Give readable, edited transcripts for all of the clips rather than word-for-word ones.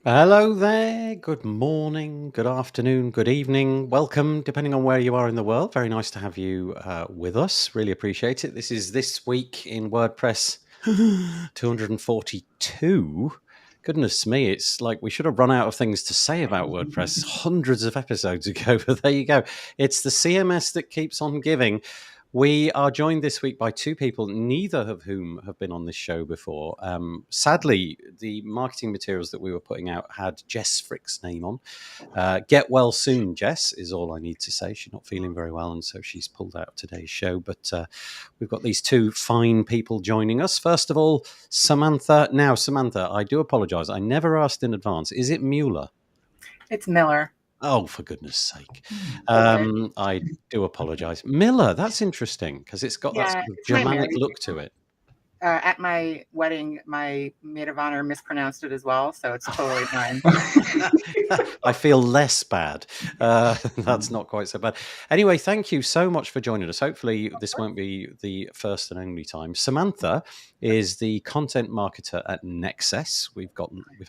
Hello there. Good morning, good afternoon, good evening. Welcome, depending on where you are in the world. Very nice to have you with us. Really appreciate it. This is This Week in WordPress 242. Goodness me, it's like we should have run out of things to say about WordPress hundreds of episodes ago, but there you go. It's the CMS that keeps on giving. We are joined this week by two people, neither of whom have been on this show before. Sadly, the marketing materials that we were putting out had Jess Frick's name on. Get well soon, Jess, is all I need to say. She's not feeling very well, and so she's pulled out of today's show. But we've got these two fine people joining us. First of all, Samantha. Now, Samantha, I do apologise. I never asked in advance. Is it Mueller? It's Miller. Oh, for goodness sake. I do apologise. Miller, that's interesting because it's got that sort of Germanic look to it. At my wedding, my maid of honor mispronounced it as well, so it's totally fine. I feel less bad. That's not quite so bad. Anyway, thank you so much for joining us. Hopefully this won't be the first and only time. Samantha is the content marketer at Nexus. We've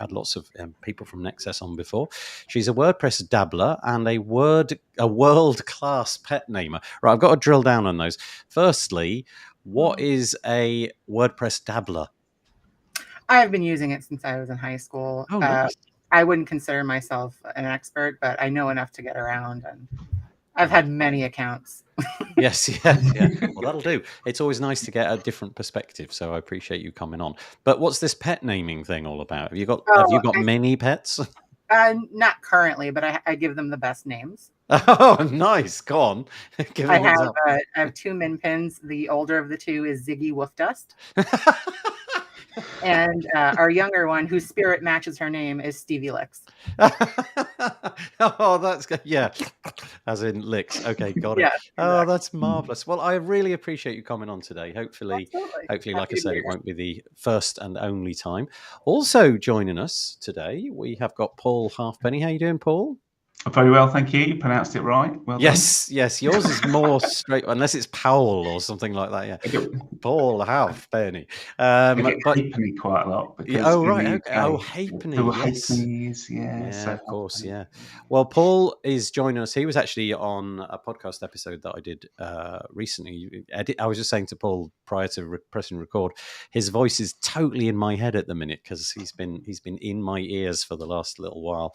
had lots of people from Nexus on before. She's a WordPress dabbler and a world-class pet namer. Right, I've got to drill down on those. Firstly, what is a WordPress dabbler? I've been using it since I was in high school. Oh, nice. I wouldn't consider myself an expert, but I know enough to get around, and I've had many accounts. Yes, yeah. Well, that'll do. It's always nice to get a different perspective, so I appreciate you coming on. But what's this pet naming thing all about? Have you got many pets? Not currently, but I give them the best names. Oh, nice. Go on. I have two min pins. The older of the two is Ziggy Woofdust. And our younger one, whose spirit matches her name, is Stevie Licks. Oh, that's good. Yeah, as in licks. Okay, got it. Yeah, exactly. Oh, that's marvelous. Well, I really appreciate you coming on today. Hopefully, like I said, it won't be the first and only time. Also joining us today, we have got Paul Halfpenny. How you doing, Paul? Very well, thank you. You pronounced it right. Well yes, done. Yes. Yours is more straight, unless it's Powell or something like that. Yeah, Paul Halfpenny. But Halfpenny quite a lot. Oh right, okay. Oh, Halfpenny. Yes. Halfpennies, yeah. Of course, yeah. Well, Paul is joining us. He was actually on a podcast episode that I did recently. I was just saying to Paul prior to pressing record, his voice is totally in my head at the minute because he's been in my ears for the last little while.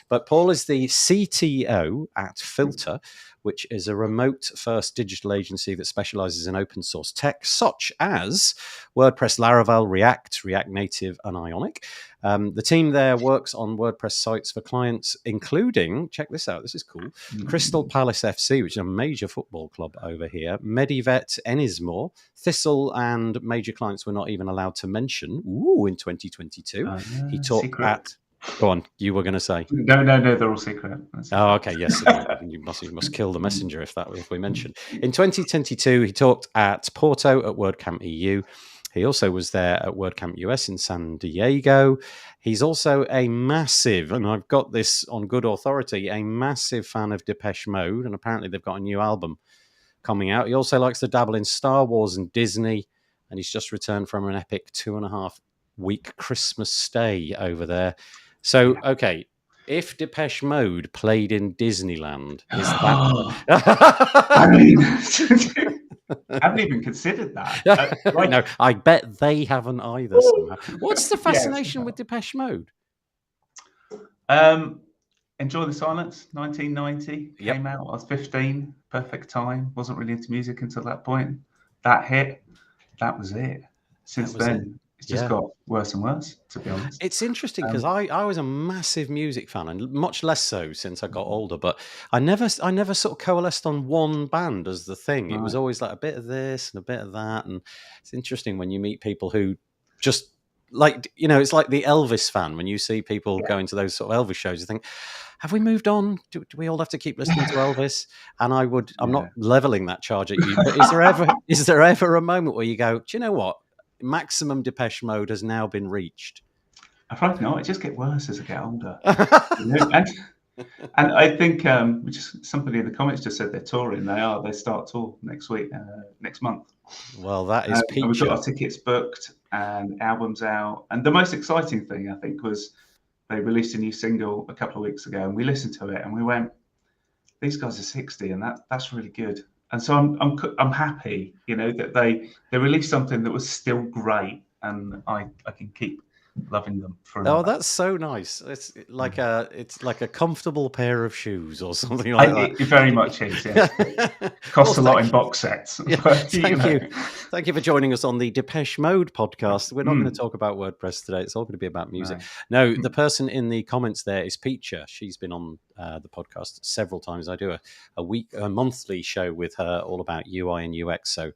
But Paul is the CTO at Filter, which is a remote-first digital agency that specializes in open source tech, such as WordPress, Laravel, React Native, and Ionic. The team there works on WordPress sites for clients, including, check this out, this is cool, Crystal Palace FC, which is a major football club over here, Medivet, Ennismore, Thistle, and major clients we're not even allowed to mention. In 2022. He talked at... Go on, you were going to say. No, they're all secret. Oh, okay, yes. You must kill the messenger if we mention. In 2022, he talked at Porto at WordCamp EU. He also was there at WordCamp US in San Diego. He's also a massive, and I've got this on good authority, a massive fan of Depeche Mode, and apparently they've got a new album coming out. He also likes to dabble in Star Wars and Disney, and he's just returned from an epic 2.5-week Christmas stay over there. So, okay, if Depeche Mode played in Disneyland, is that... I mean, I haven't even considered that. No, I bet they haven't either somehow. What's the fascination with Depeche Mode? Enjoy the Silence, 1990, came out. I was 15, perfect time. Wasn't really into music until that point. That hit, that was it. Since then... It's just got worse and worse, to be honest. It's interesting because I was a massive music fan, and much less so since I got older. But I never sort of coalesced on one band as the thing. Right. It was always like a bit of this and a bit of that. And it's interesting when you meet people who just like, it's like the Elvis fan. When you see people going to those sort of Elvis shows, you think, have we moved on? Do we all have to keep listening to Elvis? And I'm not leveling that charge at you. But is there ever a moment where you go, do you know what? Maximum Depeche Mode has now been reached? I feel like no, it just gets worse as I get older. And I think somebody in the comments just said they're touring. They start tour next month. Well, that is peak. We've got our tickets booked and albums out. And the most exciting thing, I think, was They released a new single a couple of weeks ago, and we listened to it, and we went, "These guys are 60, and that's really good." And so I'm happy, that they released something that was still great, and I can keep loving them for another. Oh, that's so nice. It's like a comfortable pair of shoes or something like that. It very much is, yeah. Costs a lot in box sets. Yeah, thank you. Thank you for joining us on the Depeche Mode podcast. We're not going to talk about WordPress today. It's all going to be about music. No, the person in the comments there is Peacher. She's been on the podcast several times. I do a monthly show with her all about UI and UX. So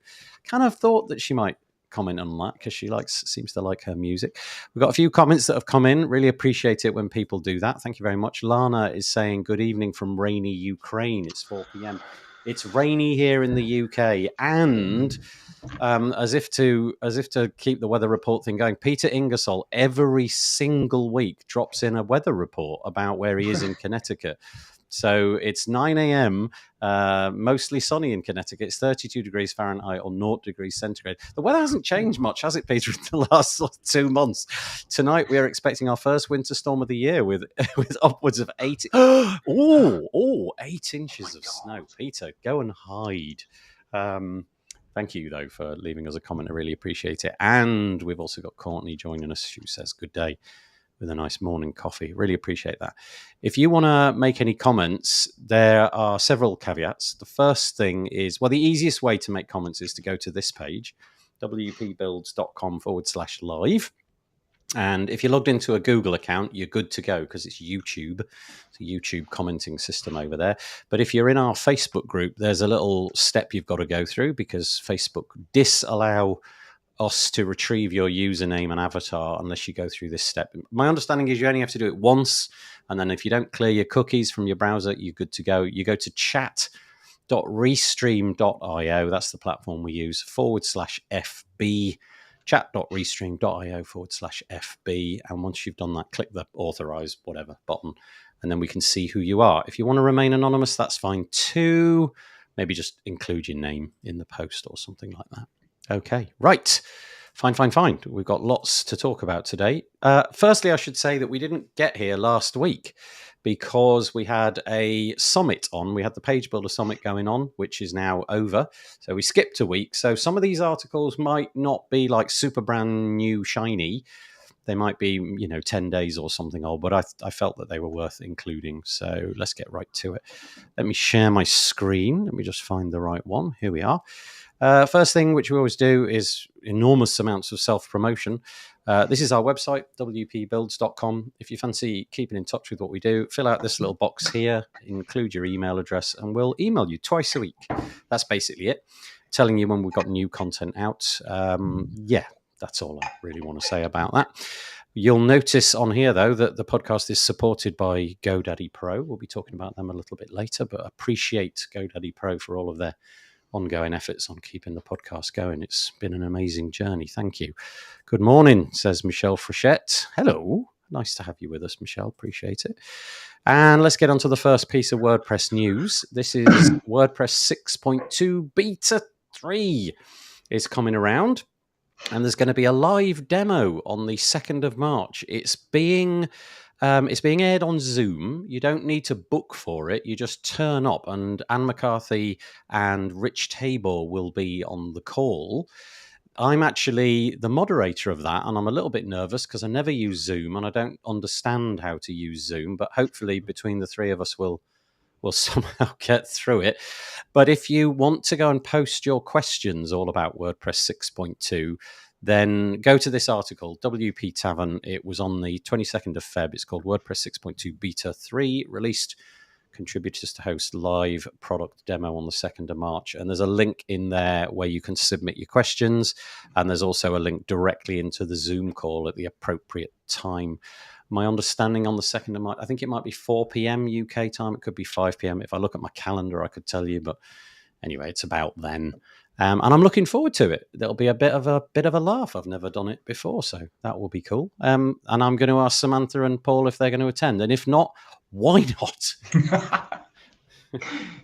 kind of thought that she might comment on that because she seems to like her music. We've got a few comments that have come in. Really appreciate it when people do that. Thank you very much. Lana is saying good evening from rainy Ukraine. It's 4 p.m. It's rainy here in the UK, and as if to keep the weather report thing going, Peter Ingersoll every single week drops in a weather report about where he is in Connecticut. So it's 9 a.m., mostly sunny in Connecticut. It's 32 degrees Fahrenheit or 0 degrees centigrade. The weather hasn't changed much, has it, Peter, in the last 2 months? Tonight, we are expecting our first winter storm of the year with upwards of 8 inches of snow. Peter, go and hide. Thank you, though, for leaving us a comment. I really appreciate it. And we've also got Courtney joining us, who says good day, with a nice morning coffee. Really appreciate that. If you want to make any comments, there are several caveats. The first thing is, the easiest way to make comments is to go to this page, wpbuilds.com/live. And if you're logged into a Google account, you're good to go because it's YouTube. It's a YouTube commenting system over there. But if you're in our Facebook group, there's a little step you've got to go through because Facebook disallow us to retrieve your username and avatar unless you go through this step. My understanding is you only have to do it once, and then if you don't clear your cookies from your browser, you're good to go. You go to chat.restream.io. That's the platform we use, /FB, chat.restream.io /FB. And once you've done that, click the authorize whatever button, and then we can see who you are. If you want to remain anonymous, that's fine too. Maybe just include your name in the post or something like that. Okay, right. Fine. We've got lots to talk about today. Firstly, I should say that we didn't get here last week because we had a summit on. We had the Page Builder Summit going on, which is now over. So we skipped a week. So some of these articles might not be like super brand new, shiny. They might be, 10 days or something old, but I felt that they were worth including. So let's get right to it. Let me share my screen. Let me just find the right one. Here we are. First thing, which we always do, is enormous amounts of self-promotion. This is our website, wpbuilds.com. If you fancy keeping in touch with what we do, fill out this little box here, include your email address, and we'll email you twice a week. That's basically it, telling you when we've got new content out. That's all I really want to say about that. You'll notice on here, though, that the podcast is supported by GoDaddy Pro. We'll be talking about them a little bit later, but appreciate GoDaddy Pro for all of their ongoing efforts on keeping the podcast going. It's been an amazing journey. Thank you. Good morning, says Michelle Frechette. Hello. Nice to have you with us, Michelle. Appreciate it. And let's get on to the first piece of WordPress news. This is WordPress 6.2 Beta 3 is coming around. And there's going to be a live demo on the 2nd of March. It's being aired on Zoom. You don't need to book for it. You just turn up, and Anne McCarthy and Rich Tabor will be on the call. I'm actually the moderator of that, and I'm a little bit nervous because I never use Zoom and I don't understand how to use Zoom. But hopefully between the three of us, we'll somehow get through it. But if you want to go and post your questions all about WordPress 6.2, then go to this article, WP Tavern. It was on the 22nd of Feb. It's called WordPress 6.2 Beta 3, released contributors to host live product demo on the 2nd of March. And there's a link in there where you can submit your questions. And there's also a link directly into the Zoom call at the appropriate time. My understanding on the 2nd of March, I think it might be 4 p.m. UK time. It could be 5 p.m. If I look at my calendar, I could tell you. But anyway, it's about then. And I'm looking forward to it. There'll be a bit of a laugh. I've never done it before, so that will be cool. And I'm going to ask Samantha and Paul if they're going to attend. And if not, why not?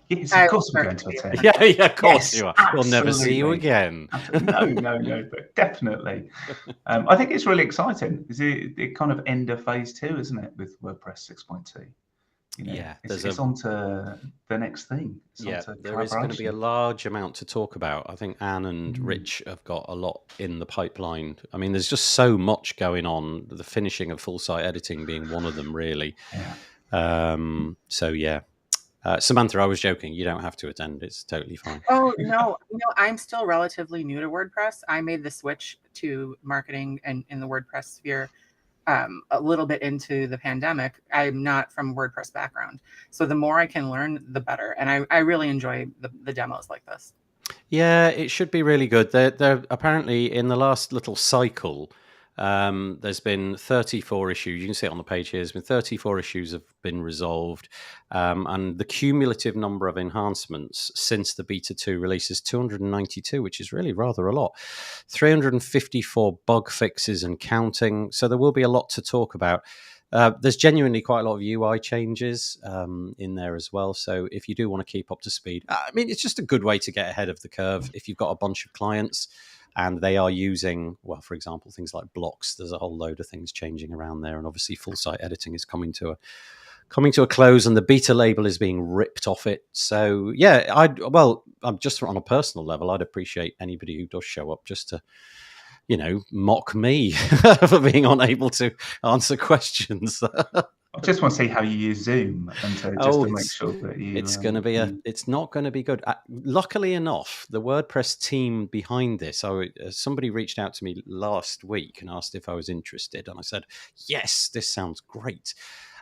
Yes, of course we're going to attend. Yeah, of course Yes, you are. absolutely. We'll never see you again. No, but definitely. I think it's really exciting. Is it kind of end of phase 2, isn't it, with WordPress 6.2? It's on to the next thing. There is going to be a large amount to talk about. I think Anne and Rich have got a lot in the pipeline. I mean, there's just so much going on. The finishing of full site editing being one of them, really. Samantha, I was joking. You don't have to attend. It's totally fine. Oh, no, I'm still relatively new to WordPress. I made the switch to marketing and in the WordPress sphere a little bit into the pandemic. I'm not from WordPress background. So the more I can learn, the better. And I really enjoy the demos like this. Yeah, it should be really good. They're apparently in the last little cycle, there's been 34 issues. You can see it on the page here. There's been 34 issues have been resolved. And the cumulative number of enhancements since the beta 2 release is 292, which is really rather a lot. 354 bug fixes and counting. So there will be a lot to talk about. There's genuinely quite a lot of UI changes in there as well. So if you do want to keep up to speed, I mean, it's just a good way to get ahead of the curve. If you've got a bunch of clients and they are using, well, for example, things like blocks, there's a whole load of things changing around there. And obviously full site editing is coming to a close and the beta label is being ripped off it. So yeah, I'm just on a personal level, I'd appreciate anybody who does show up just to, mock me for being unable to answer questions. I just want to see how you use Zoom, and to make sure that you. It's going to be it's not going to be good. Luckily enough, the WordPress team behind this. Somebody reached out to me last week and asked if I was interested, and I said yes. This sounds great.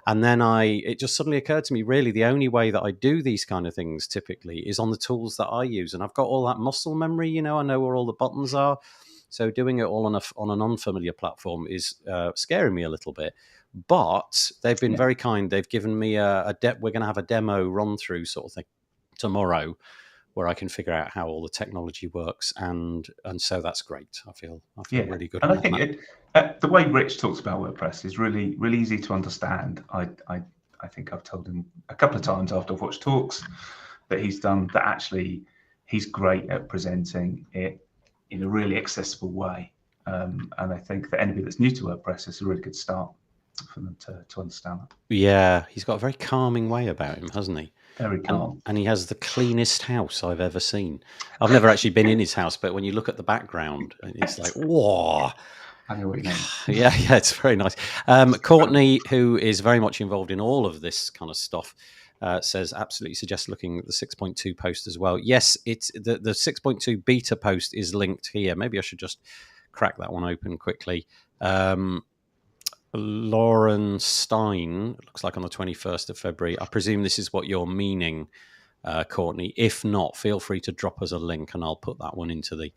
And then it just suddenly occurred to me, really, the only way that I do these kind of things typically is on the tools that I use, and I've got all that muscle memory. I know where all the buttons are. So doing it all on an unfamiliar platform is scaring me a little bit. But they've been very kind. They've given me we're going to have a demo run through sort of thing tomorrow, where I can figure out how all the technology works, and so that's great. I feel really good. And I think the way Rich talks about WordPress is really, really easy to understand. I think I've told him a couple of times after I've watched talks that he's done that. Actually, he's great at presenting it in a really accessible way. And I think that anybody that's new to WordPress is a really good start for them to understand that. Yeah, he's got a very calming way about him, hasn't he? Very calm. And he has the cleanest house I've ever seen. I've never actually been in his house, but when you look at the background, it's like, whoa. I know what you mean. Yeah, it's very nice. Courtney, who is very much involved in all of this kind of stuff, says absolutely suggest looking at the 6.2 post as well. Yes, it's the 6.2 beta post is linked here. Maybe I should just crack that one open quickly. Lauren Stein, looks like on the 21st of February. I presume this is what you're meaning, Courtney. If not, feel free to drop us a link and I'll put that one into the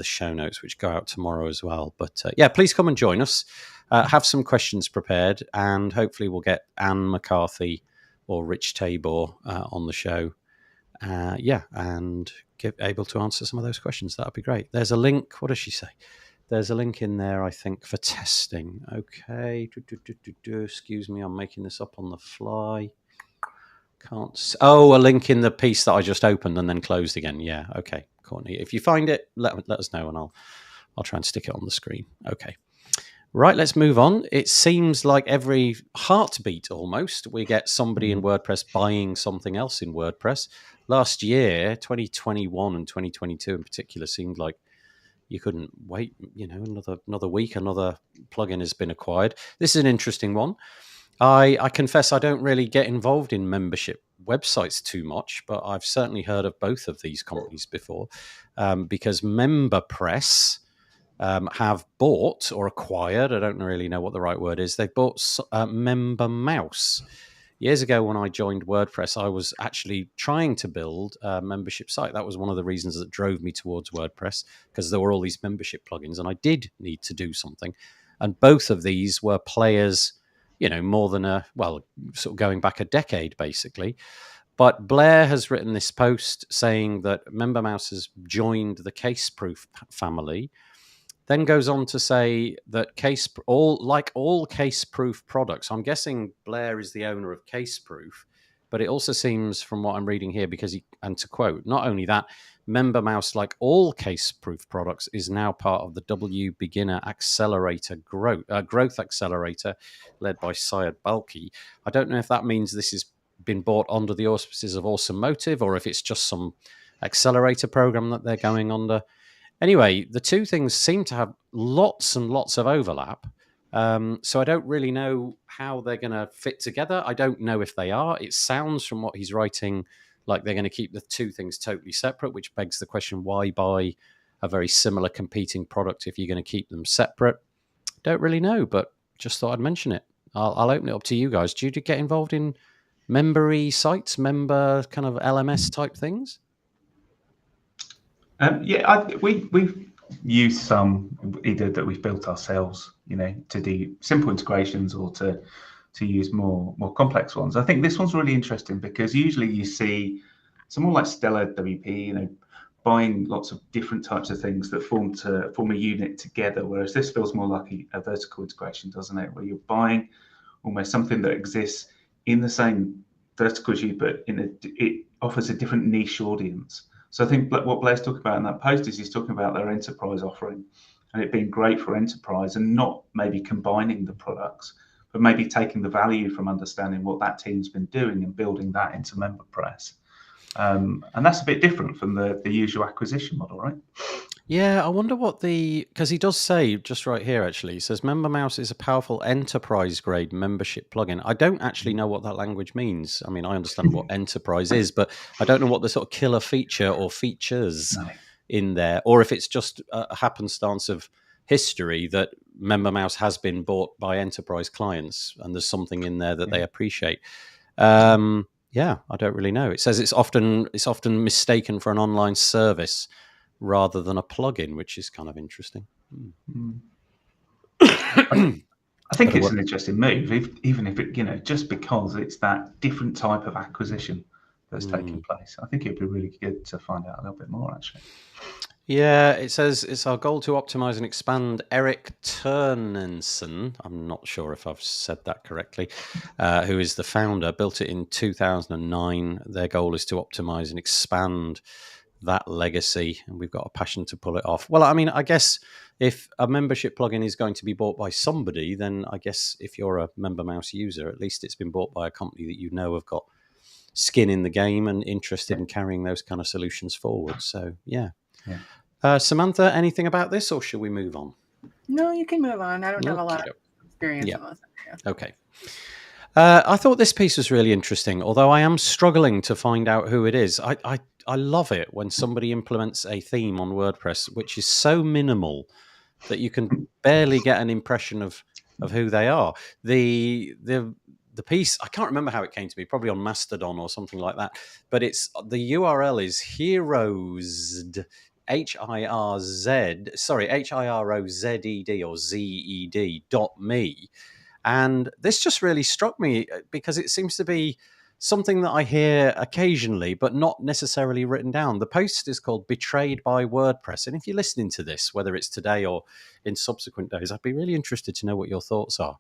show notes, which go out tomorrow as well. But please come and join us. Have some questions prepared, and hopefully we'll get Anne McCarthy or Rich Tabor on the show. And able to answer some of those questions. That'd be great. There's a link. What does she say? There's a link in there, I think, for testing. Okay. Excuse me, I'm making this up on the fly. A link in the piece that I just opened and then closed again. Yeah, okay, Courtney. If you find it, let us know, and I'll try and stick it on the screen. Okay. Right, let's move on. It seems like every heartbeat almost, we get somebody in WordPress buying something else in WordPress. Last year, 2021 and 2022 in particular, seemed like you couldn't wait, another week, another plugin has been acquired. This is an interesting one. I confess I don't really get involved in membership websites too much, but I've certainly heard of both of these companies before, because MemberPress have bought or acquired, I don't really know what the right word is, they've bought MemberMouse. Years ago when I joined WordPress, I was actually trying to build a membership site. That was one of the reasons that drove me towards WordPress, because there were all these membership plugins and I did need to do something. And both of these were players, more than sort of going back a decade, basically. But Blair has written this post saying that MemberMouse has joined the Caseproof family, then goes on to say that all Caseproof products, I'm guessing Blair is the owner of Caseproof, But it also seems, from what I'm reading here, and to quote, not only that, MemberMouse, like all case-proof products, is now part of the W Beginner Accelerator Growth Accelerator, led by Syed Balki. I don't know if that means this has been bought under the auspices of Automotive, or if it's just some accelerator program that they're going under. Anyway, the two things seem to have lots and lots of overlap. So I don't really know how they're going to fit together. I don't know if they are. It sounds from what he's writing like they're going to keep the two things totally separate, which begs the question, why buy a very similar competing product if you're going to keep them separate? Don't really know, but just thought I'd mention it. I'll open it up to you guys. Do you get involved in member-y sites, member kind of LMS type things? We've used some either that we've built ourselves, to do simple integrations or to use more complex ones. I think this one's really interesting because usually you see someone like Stellar WP, buying lots of different types of things that form a unit together, whereas this feels more like a vertical integration, doesn't it? Where you're buying almost something that exists in the same vertical as you, but it offers a different niche audience. So I think what Blair's talking about in that post is he's talking about their enterprise offering and it being great for enterprise and not maybe combining the products, but maybe taking the value from understanding what that team's been doing and building that into MemberPress. And that's a bit different from the usual acquisition model, right? Yeah, I wonder because he does say just right here, actually, he says MemberMouse is a powerful enterprise-grade membership plugin. I don't actually know what that language means. I mean, I understand what enterprise is, but I don't know what the sort of killer feature or features in there, or if it's just a happenstance of history that MemberMouse has been bought by enterprise clients and there's something in there that they appreciate. Yeah, I don't really know. It says it's often mistaken for an online service rather than a plugin, which is kind of interesting. I think it's an interesting move, even if it, just because it's that different type of acquisition that's taking place. I think it'd be really good to find out a little bit more, actually. Yeah, it says it's our goal to optimize and expand. Eric Turnensen, I'm not sure if I've said that correctly, who is the founder, built it in 2009. Their goal is to optimize and expand that legacy, and we've got a passion to pull it off. Well, I mean, I guess if a membership plugin is going to be bought by somebody, then I guess if you're a MemberMouse user, at least it's been bought by a company that have got skin in the game and interested in carrying those kind of solutions forward. So, yeah. Samantha, anything about this, or should we move on? No, you can move on. I don't have a lot of experience on this. Okay. I thought this piece was really interesting, although I am struggling to find out who it is. I love it when somebody implements a theme on WordPress which is so minimal that you can barely get an impression of who they are. The piece, I can't remember how it came to me, probably on Mastodon or something like that, but the URL is Hirozed, Hirozed or ZED.me. And this just really struck me because it seems to be something that I hear occasionally, but not necessarily written down. The post is called Betrayed by WordPress. And if you're listening to this, whether it's today or in subsequent days, I'd be really interested to know what your thoughts are.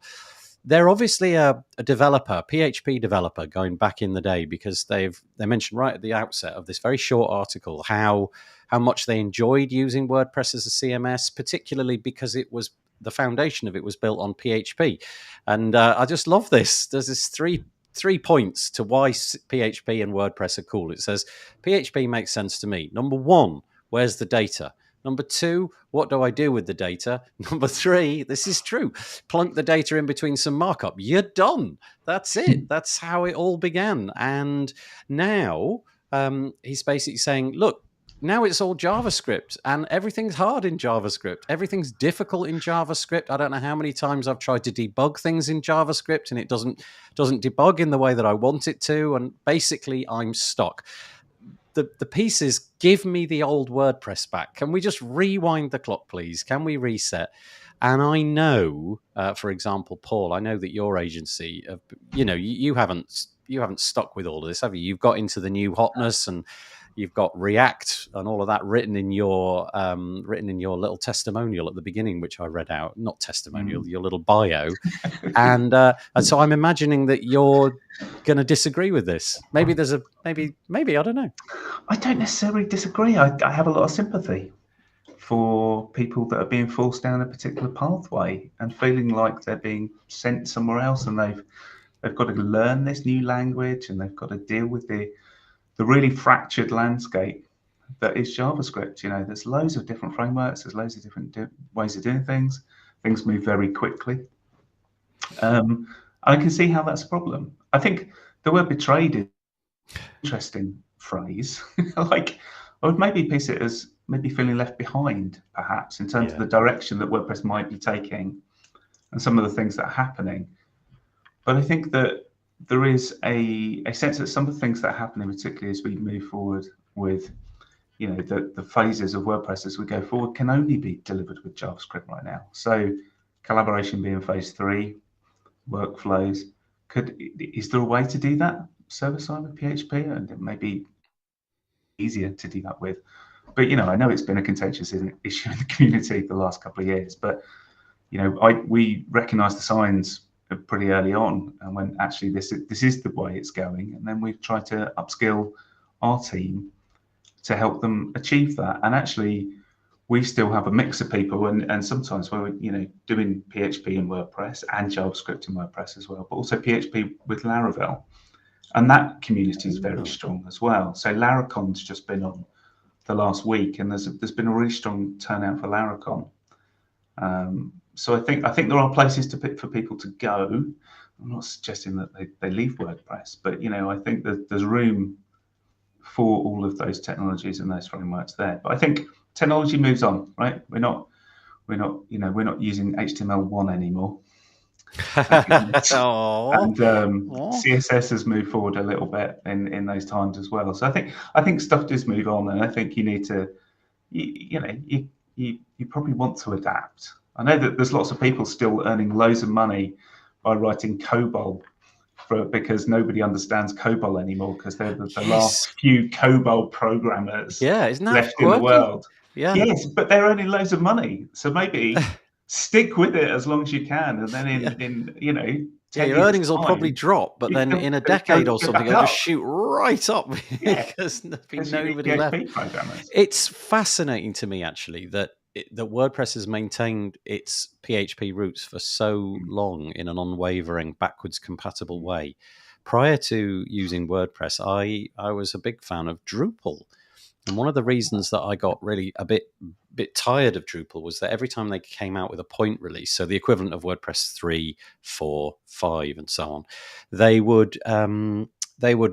They're obviously a developer, PHP developer, going back in the day, because they mentioned right at the outset of this very short article how much they enjoyed using WordPress as a CMS, particularly because the foundation of it was built on PHP. And I just love this. There's this three points to why PHP and WordPress are cool. It says, PHP makes sense to me. Number one, where's the data? Number two, what do I do with the data? Number three, this is true. Plunk the data in between some markup. You're done. That's it. That's how it all began. And now he's basically saying, look, now it's all JavaScript and everything's hard in JavaScript. Everything's difficult in JavaScript. I don't know how many times I've tried to debug things in JavaScript and it doesn't debug in the way that I want it to. And basically I'm stuck. The piece is, give me the old WordPress back. Can we just rewind the clock, please? Can we reset? And I know, for example, Paul, I know that your agency, you haven't stuck with all of this, have you? You've got into the new hotness and you've got React and all of that written in your little testimonial at the beginning, which I read out. Not testimonial, your little bio. And so I'm imagining that you're going to disagree with this. Maybe there's maybe I don't know. I don't necessarily disagree. I have a lot of sympathy for people that are being forced down a particular pathway and feeling like they're being sent somewhere else, and they've got to learn this new language, and they've got to deal with the really fractured landscape that is JavaScript. There's loads of different frameworks, there's loads of different ways of doing things. Things move very quickly. I can see how that's a problem. I think the word betrayed is an interesting phrase. Like, I would maybe piece it as maybe feeling left behind, perhaps, in terms of the direction that WordPress might be taking and some of the things that are happening. But I think that there is a sense that some of the things that are happening, particularly as we move forward with, the phases of WordPress as we go forward, can only be delivered with JavaScript right now. So collaboration being phase 3, workflows, is there a way to do that server-side with PHP? And it may be easier to do that with. But, I know it's been a contentious issue in the community the last couple of years. But, we recognised the signs pretty early on, and when actually this is the way it's going. And then we've tried to upskill our team to help them achieve that. And actually, we still have a mix of people, and sometimes we're doing PHP in WordPress and JavaScript in WordPress as well, but also PHP with Laravel, and that community is very strong as well. So Laracon's just been on the last week, and there's been a really strong turnout for Laracon. So I think there are places for people to go. I'm not suggesting that they leave WordPress, but I think that there's room for all of those technologies and those frameworks there. But I think technology moves on, right? We're not using HTML1 anymore. And CSS has moved forward a little bit in those times as well. So I think stuff does move on, and I think you need to, you probably want to adapt. I know that there's lots of people still earning loads of money by writing COBOL because nobody understands COBOL anymore, because they're the last few COBOL programmers left in the world. Yeah. Yes, but they're earning loads of money. So maybe stick with it as long as you can, and then in 10 your earnings will probably drop, but then in a decade or something, it'll just shoot right up because there'll be nobody left. It's fascinating to me, actually, that WordPress has maintained its PHP roots for so long in an unwavering, backwards compatible way. Prior to using WordPress, I was a big fan of Drupal. And one of the reasons that I got really a bit tired of Drupal was that every time they came out with a point release, so the equivalent of WordPress 3, 4, 5, and so on, they would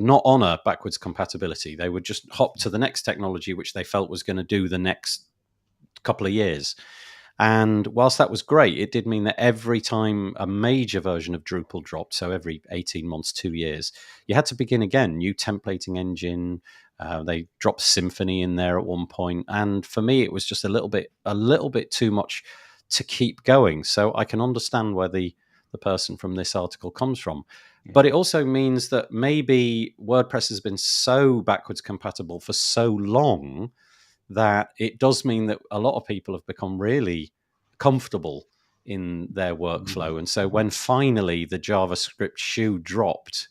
not honor backwards compatibility. They would just hop to the next technology, which they felt was going to do the next couple of years. And whilst that was great, it did mean that every time a major version of Drupal dropped, so every 18 months, 2 years, you had to begin again, new templating engine. They dropped Symfony in there at one point. And for me, it was just a little bit too much to keep going. So I can understand where the person from this article comes from. Yeah. But it also means that maybe WordPress has been so backwards compatible for so long that it does mean that a lot of people have become really comfortable in their workflow. And so when finally the JavaScript shoe dropped,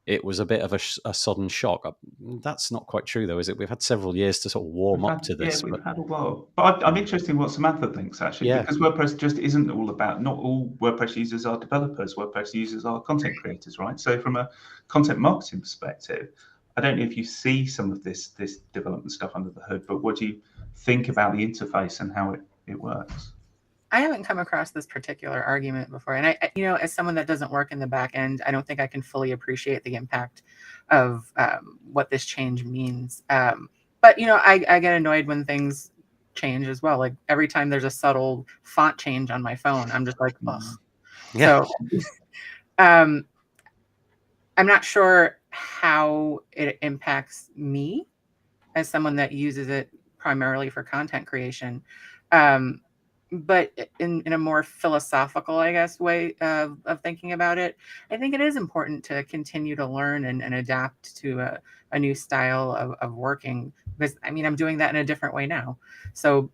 it was a bit of a sudden shock. That's not quite true, though, is it? We've had several years to sort of warm up to this. Yeah, we've had a while. But I'm interested in what Samantha thinks, actually, because WordPress just isn't all about, not all WordPress users are developers. WordPress users are content creators, right? So from a content marketing perspective, I don't know if you see some of this development stuff under the hood, but what do you think about the interface and how it works? I haven't come across this particular argument before. And I as someone that doesn't work in the back end, I don't think I can fully appreciate the impact of what this change means. But, I get annoyed when things change as well. Like every time there's a subtle font change on my phone, I'm just like, ugh. Yeah. So I'm not sure how it impacts me as someone that uses it primarily for content creation. but in a more philosophical, I guess, way of thinking about it, I think it is important to continue to learn and adapt to a new style of working, because I mean, I'm doing that in a different way now. So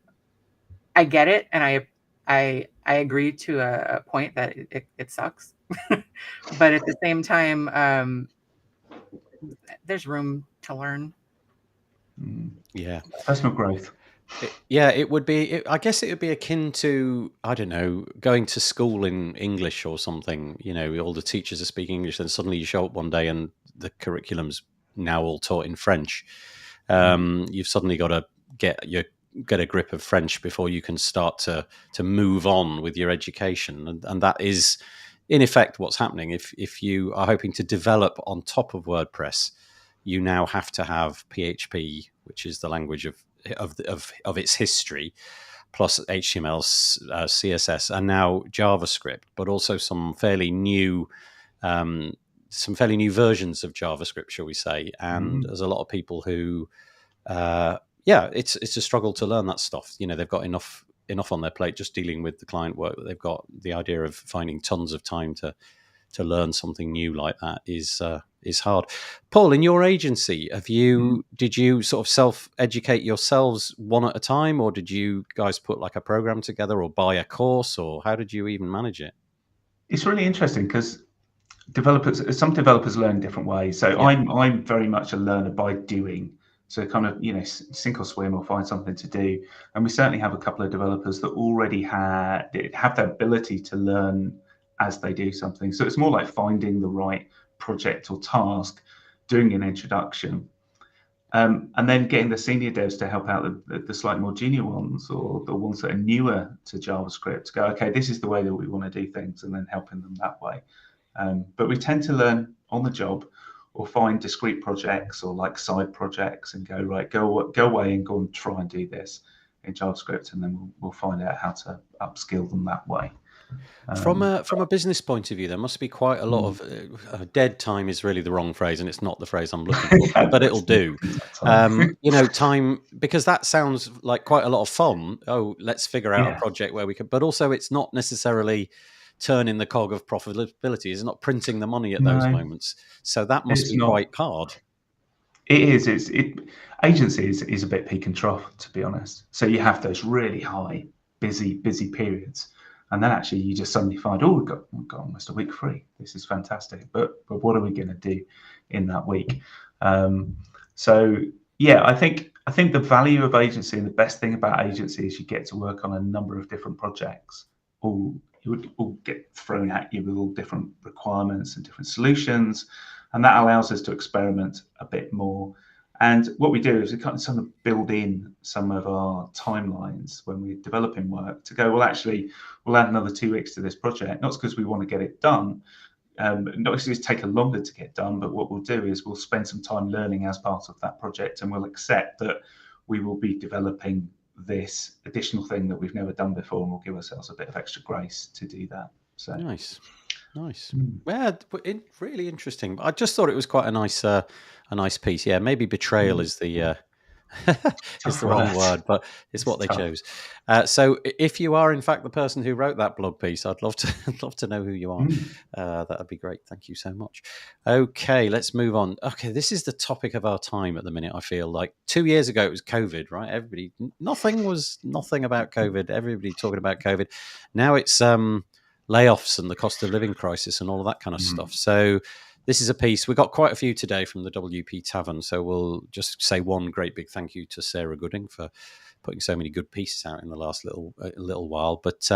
I get it, and I agree to a point that it sucks, but at the same time, there's room to learn. Yeah, personal growth. It would be. I guess it would be akin to, I don't know, going to school in English or something. You know, all the teachers are speaking English, then suddenly you show up one day and the curriculum's now all taught in French. You've suddenly got to get a grip of French before you can start to move on with your education, and that is, in effect, what's happening. If you are hoping to develop on top of WordPress, you now have to have PHP, which is the language of its history, plus HTML, CSS, and now JavaScript, but also some fairly new versions of JavaScript, shall we say? And there's a lot of people who, it's a struggle to learn that stuff. You know, they've got enough on their plate just dealing with the client work that they've got. The idea of finding tons of time to learn something new like that is hard. Paul, in your agency, did you sort of self-educate yourselves one at a time, or did you guys put like a program together or buy a course, or how did you even manage it? It's really interesting because some developers learn different ways. So I'm very much a learner by doing. So kind of, sink or swim or find something to do. And we certainly have a couple of developers that already have the ability to learn as they do something. So it's more like finding the right project or task, doing an introduction, and then getting the senior devs to help out the slightly more junior ones, or the ones that are newer to JavaScript, to go, okay, this is the way that we want to do things, and then helping them that way. But we tend to learn on the job, or find discrete projects or like side projects and go, right, go away and go and try and do this in JavaScript, and then we'll find out how to upskill them that way. From a business point of view, there must be quite a lot of dead time is really the wrong phrase, and it's not the phrase I'm looking for, but it'll do. Time, because that sounds like quite a lot of fun. Oh, let's figure out a project where we can, but also it's not necessarily turning the cog of profitability. It's not printing the money at those moments. So that must be quite hard. It is. Agency is a bit peak and trough, to be honest. So you have those really high, busy periods. And then actually you just suddenly find, we've got almost a week free. This is fantastic. But what are we going to do in that week? I think the value of agency, and the best thing about agency, is you get to work on a number of different projects. You would all get thrown at you with all different requirements and different solutions. And that allows us to experiment a bit more. And what we do is we kind of build in some of our timelines when we're developing work, to go, well, actually, we'll add another 2 weeks to this project, not because we want to get it done, not because it's taken longer to get done, but what we'll do is we'll spend some time learning as part of that project, and we'll accept that we will be developing this additional thing that we've never done before, and we'll give ourselves a bit of extra grace to do that. So nice. Yeah, really interesting. I just thought it was quite a nice piece. Yeah, maybe betrayal is the is the wrong word, but it's what they chose. So if you are in fact the person who wrote that blog piece, I'd love to know who you are. That would be great. Thank you so much. Okay, let's move on. Okay, this is the topic of our time at the minute. I feel like 2 years ago it was COVID, right? Nothing about COVID. Everybody talking about COVID. Now it's layoffs and the cost of living crisis and all of that kind of stuff. So this is a piece. We got quite a few today from the WP Tavern. So we'll just say one great big thank you to Sarah Gooding for putting so many good pieces out in the last little while. But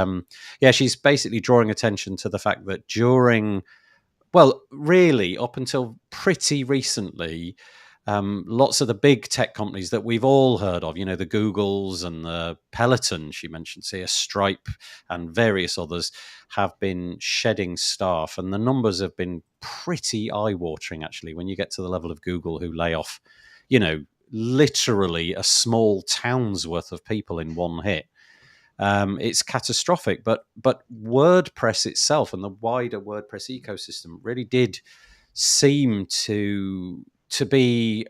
she's basically drawing attention to the fact that really up until pretty recently, lots of the big tech companies that we've all heard of, the Googles and the Peloton, she mentioned here, Stripe and various others, have been shedding staff. And the numbers have been pretty eye-watering, actually, when you get to the level of Google, who lay off, literally a small town's worth of people in one hit. It's catastrophic. But WordPress itself and the wider WordPress ecosystem really did seem to be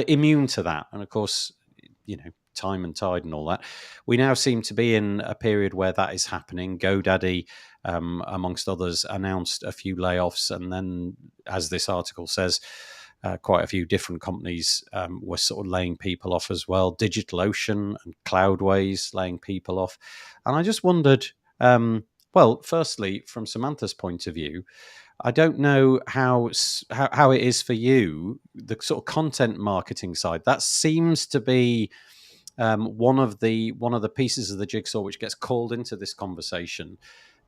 immune to that. And of course, time and tide and all that. We now seem to be in a period where that is happening. GoDaddy, amongst others, announced a few layoffs, and then, as this article says, quite a few different companies were sort of laying people off as well. DigitalOcean and Cloudways laying people off. And I just wondered, well, firstly, from Samantha's point of view, I don't know how it is for you, the sort of content marketing side. That seems to be one of the pieces of the jigsaw which gets called into this conversation.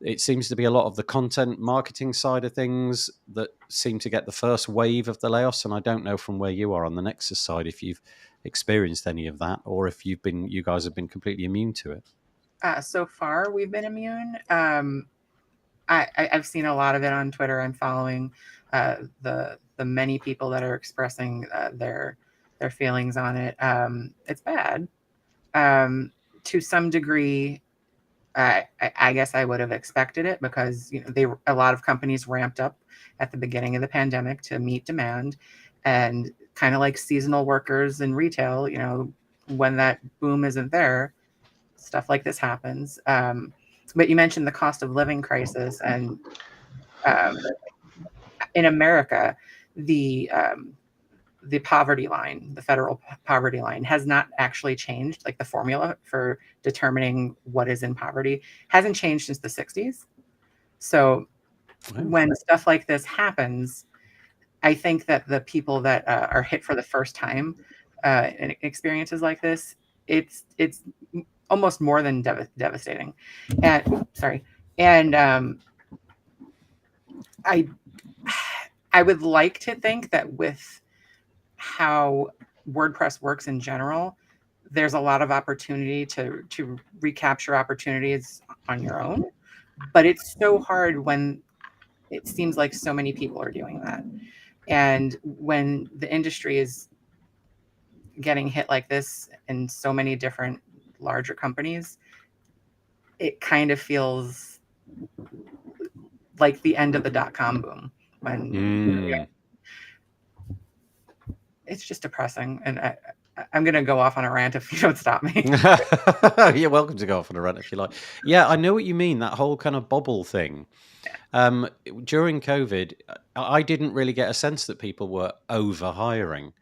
It seems to be a lot of the content marketing side of things that seem to get the first wave of the layoffs. And I don't know from where you are on the Nexus side if you've experienced any of that, or if you guys have been completely immune to it. So far, we've been immune. I've seen a lot of it on Twitter. I'm following the many people that are expressing their feelings on it. It's bad. To some degree, I guess I would have expected it, because a lot of companies ramped up at the beginning of the pandemic to meet demand, and kind of like seasonal workers in retail, when that boom isn't there, stuff like this happens. But you mentioned the cost of living crisis, and in America, the poverty line, the federal poverty line, has not actually changed. Like, the formula for determining what is in poverty hasn't changed since the 60s. So when stuff like this happens, I think that the people that are hit for the first time in experiences like this, it's almost more than devastating. And I would like to think that with how WordPress works in general, there's a lot of opportunity to recapture opportunities on your own. But it's so hard when it seems like so many people are doing that. And when the industry is getting hit like this in so many different larger companies, it kind of feels like the end of the .com boom. When it's just depressing, and I'm going to go off on a rant if you don't stop me. You're welcome to go off on a rant if you like. Yeah, I know what you mean, that whole kind of bubble thing. During COVID, I didn't really get a sense that people were over-hiring.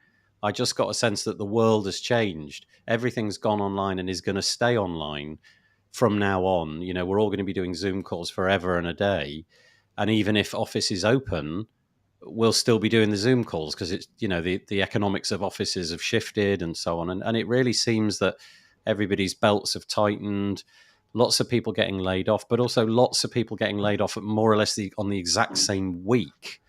I just got a sense that the world has changed. Everything's gone online and is going to stay online from now on. We're all going to be doing Zoom calls forever and a day. And even if Office is open, we'll still be doing the Zoom calls, because it's, the economics of offices have shifted and so on. And it really seems that everybody's belts have tightened. Lots of people getting laid off, but also lots of people getting laid off at more or less on the exact same week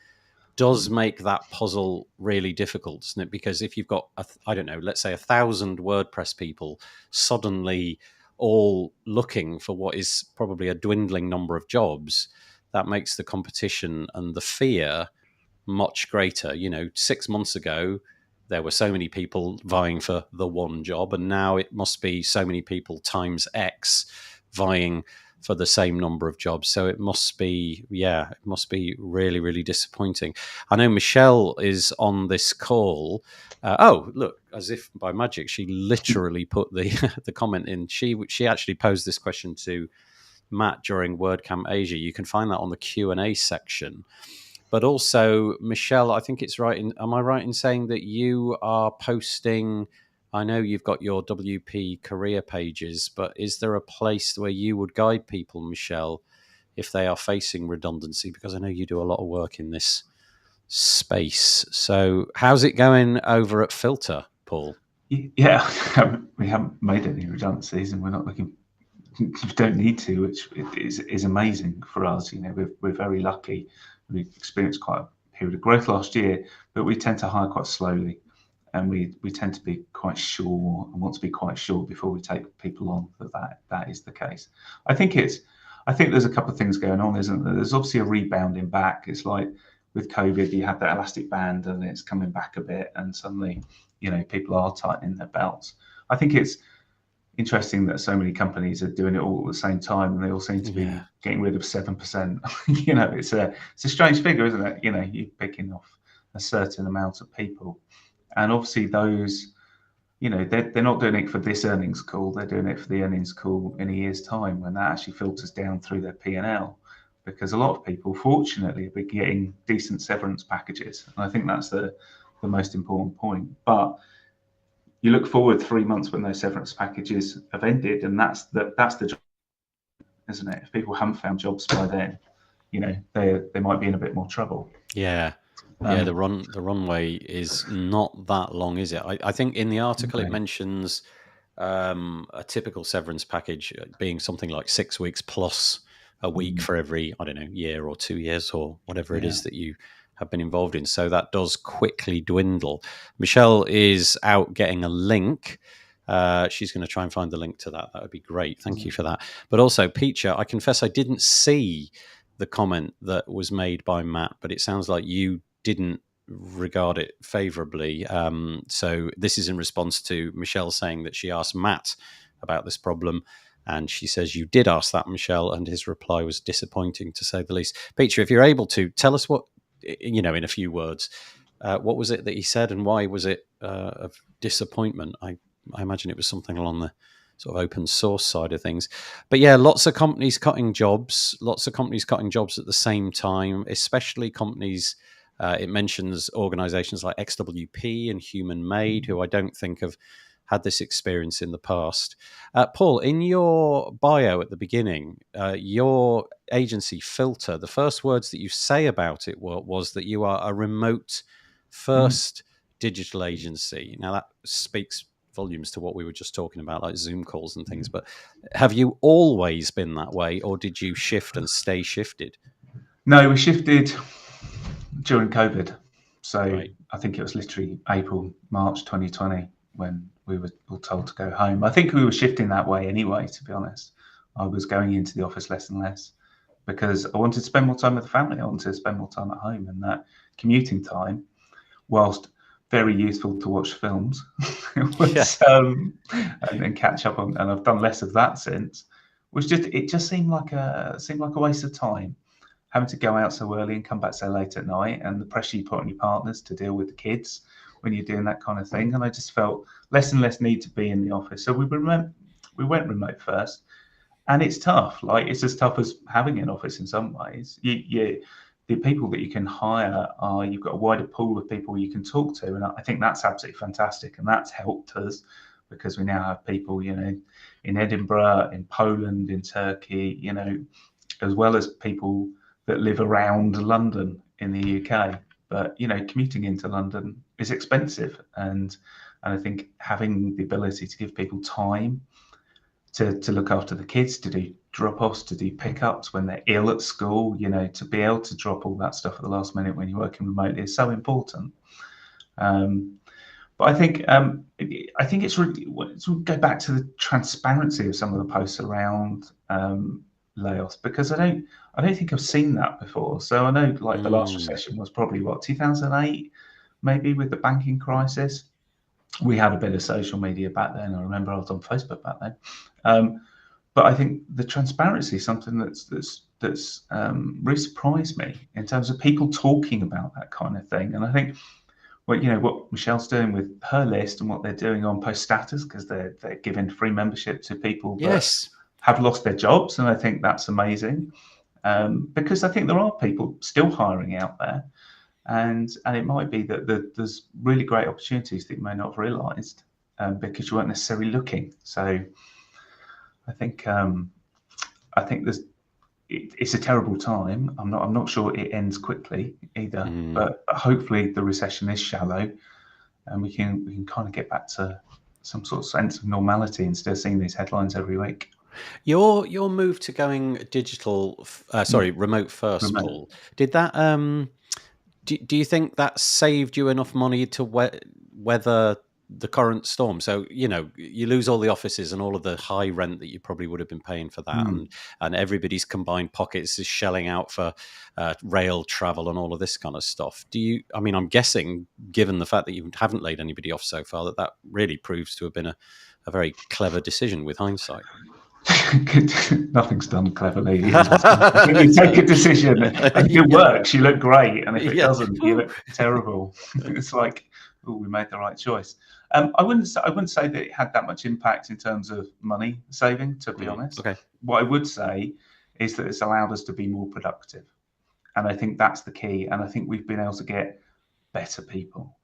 does make that puzzle really difficult, doesn't it? Because if you've got, let's say 1,000 WordPress people suddenly all looking for what is probably a dwindling number of jobs, that makes the competition and the fear much greater. 6 months ago, there were so many people vying for the one job, and now it must be so many people times X vying for the same number of jobs. So it must be really, really disappointing. I know Michelle is on this call. Oh, look, as if by magic, she literally put the comment in. She actually posed this question to Matt during WordCamp Asia. You can find that on the Q&A section. But also, Michelle, I think it's right. Am I right in saying that you are posting? I know you've got your WP career pages, but is there a place where you would guide people, Michelle, if they are facing redundancy? Because I know you do a lot of work in this space. So how's it going over at Filter, Paul? Yeah, we haven't made any redundancies, and we're not looking. We don't need to, which is amazing for us. We're very lucky. We experienced quite a period of growth last year, but we tend to hire quite slowly, and we tend to be quite sure and want to be quite sure before we take people on that is the case. I think there's a couple of things going on, isn't there? There's obviously a rebounding back. It's like with COVID, you have that elastic band and it's coming back a bit, and suddenly, people are tightening their belts. I think it's interesting that so many companies are doing it all at the same time, and they all seem to be getting rid of 7%. It's a strange figure, isn't it? You're picking off a certain amount of people, and obviously those, they're not doing it for this earnings call. They're doing it for the earnings call in a year's time, when that actually filters down through their P&L. Because a lot of people, fortunately, have been getting decent severance packages, and I think that's the most important point. But you look forward 3 months when those severance packages have ended, and that's the job, isn't it? If people haven't found jobs by then, they might be in a bit more trouble. Yeah. The runway is not that long, is it? I think in the article it mentions a typical severance package being something like 6 weeks plus a week for every, I don't know, year or 2 years or whatever it is that you have been involved in. So that does quickly dwindle. Michelle is out getting a link. She's going to try and find the link to that. That would be great. Thank you for that. But also, Peacher, I confess I didn't see the comment that was made by Matt, but it sounds like you didn't regard it favorably. So this is in response to Michelle saying that she asked Matt about this problem. And she says, you did ask that, Michelle, and his reply was disappointing, to say the least. Peter, if you're able to, tell us what, in a few words, what was it that he said and why was it of disappointment? I imagine it was something along the sort of open source side of things. But yeah, lots of companies cutting jobs at the same time, especially companies, it mentions organizations like XWP and Human Made, who I don't think have had this experience in the past. Paul, in your bio at the beginning, your agency Filter, the first words that you say about it was that you are a remote first digital agency. Now that speaks volumes to what we were just talking about, like Zoom calls and things, but have you always been that way, or did you shift and stay shifted? No, we shifted during COVID. So I think it was literally April, March 2020 when we were all told to go home. I think we were shifting that way anyway, to be honest. I was going into the office less and less because I wanted to spend more time with the family. I wanted to spend more time at home, and that commuting time, whilst very useful to watch films, was, and catch up on, and I've done less of that since. It just seemed like a waste of time, having to go out so early and come back so late at night, and the pressure you put on your partners to deal with the kids when you're doing that kind of thing. And I just felt less and less need to be in the office. So we went remote first, and it's tough. Like, it's as tough as having an office in some ways. The people that you can hire you've got a wider pool of people you can talk to. And I think that's absolutely fantastic. And that's helped us because we now have people, in Edinburgh, in Poland, in Turkey, as well as people that live around London in the UK. But, commuting into London is expensive. And I think having the ability to give people time to look after the kids, to do drop-offs, to do pickups when they're ill at school, to be able to drop all that stuff at the last minute when you're working remotely is so important. But I think it's really, to go back to the transparency of some of the posts around layoffs, because I don't think I've seen that before. So I know, like, the last recession was probably 2008, maybe, with the banking crisis. We had a bit of social media back then. I remember I was on Facebook back then. But I think the transparency is something that's really surprised me in terms of people talking about that kind of thing. And I think, what Michelle's doing with her list and what they're doing on Post Status, because they're giving free membership to people that have lost their jobs, and I think that's amazing, because I think there are people still hiring out there, and it might be that there's really great opportunities that you may not have realised because you weren't necessarily looking. So I think it's a terrible time. I'm not sure it ends quickly either, but hopefully the recession is shallow, and we can kind of get back to some sort of sense of normality instead of seeing these headlines every week. Your move to going digital, remote first, Paul, did that? Do you think that saved you enough money to weather the current storm? So, you lose all the offices and all of the high rent that you probably would have been paying for that, and everybody's combined pockets is shelling out for rail travel and all of this kind of stuff. I'm guessing, given the fact that you haven't laid anybody off so far, that really proves to have been a very clever decision with hindsight. Nothing's done cleverly. When you take a decision, and if it works, you look great, and if it doesn't, you look terrible. It's like, we made the right choice. I wouldn't say that it had that much impact in terms of money saving, to be honest. Okay. What I would say is that it's allowed us to be more productive. And I think that's the key. And I think we've been able to get better people.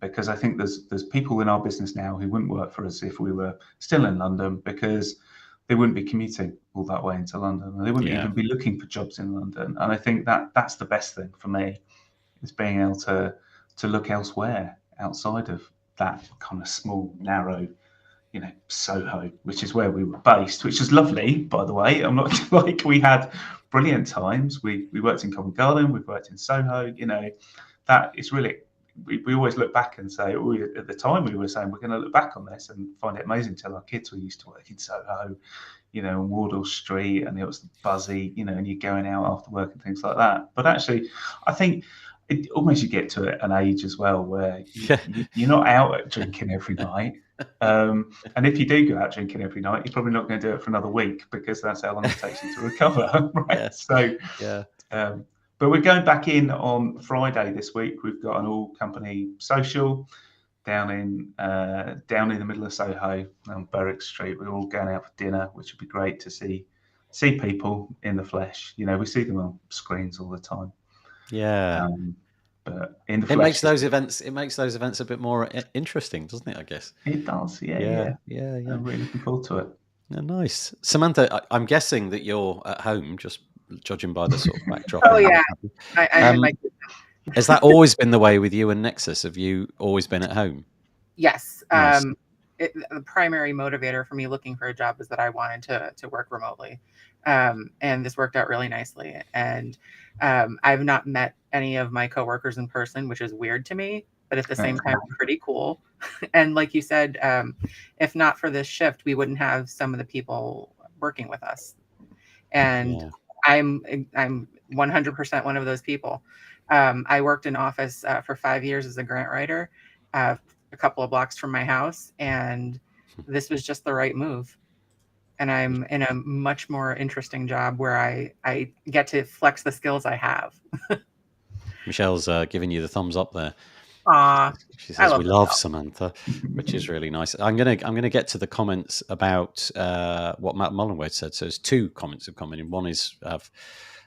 Because I think there's people in our business now who wouldn't work for us if we were still in London, because they wouldn't be commuting all that way into London, and they wouldn't even be looking for jobs in London. And I think that's the best thing for me, is being able to look elsewhere outside of that kind of small, narrow, Soho, which is where we were based, which is lovely, by the way. I'm not like, we had brilliant times. We worked in Covent Garden, we've worked in Soho. That is really, we always look back and say, at the time we were saying we're going to look back on this and find it amazing. Tell our kids we used to work in Soho, on Wardle Street, and it was buzzy, and you're going out after work and things like that. But actually, I think it almost, you get to an age as well where you're not out drinking every night. And if you do go out drinking every night, you're probably not going to do it for another week, because that's how long it takes you to recover, right? Yeah. So, but we're going back in on Friday this week. We've got an all-company social down in the middle of Soho on Berwick Street. We're all going out for dinner, which would be great to see people in the flesh. We see them on screens all the time. Yeah. But in the flesh, it makes those events a bit more interesting, doesn't it? I guess it does. Yeah. I'm really looking forward to it. Yeah, nice. Samantha, I'm guessing that you're at home, just judging by the sort of backdrop. Oh yeah, has that always been the way with you and Nexus? Have you always been at home? Yes. Nice. The primary motivator for me looking for a job was that I wanted to work remotely, and this worked out really nicely. And I've not met any of my coworkers in person, which is weird to me, but at the same time, pretty cool. And like you said, if not for this shift, we wouldn't have some of the people working with us. And I'm 100% one of those people. I worked in office for 5 years as a grant writer, a couple of blocks from my house, and this was just the right move. And I'm in a much more interesting job where I get to flex the skills I have. Michelle's giving you the thumbs up there. She says we love Samantha, which is really nice. I'm gonna get to the comments about what Matt Mullenweg said. So there's two comments have come in. One is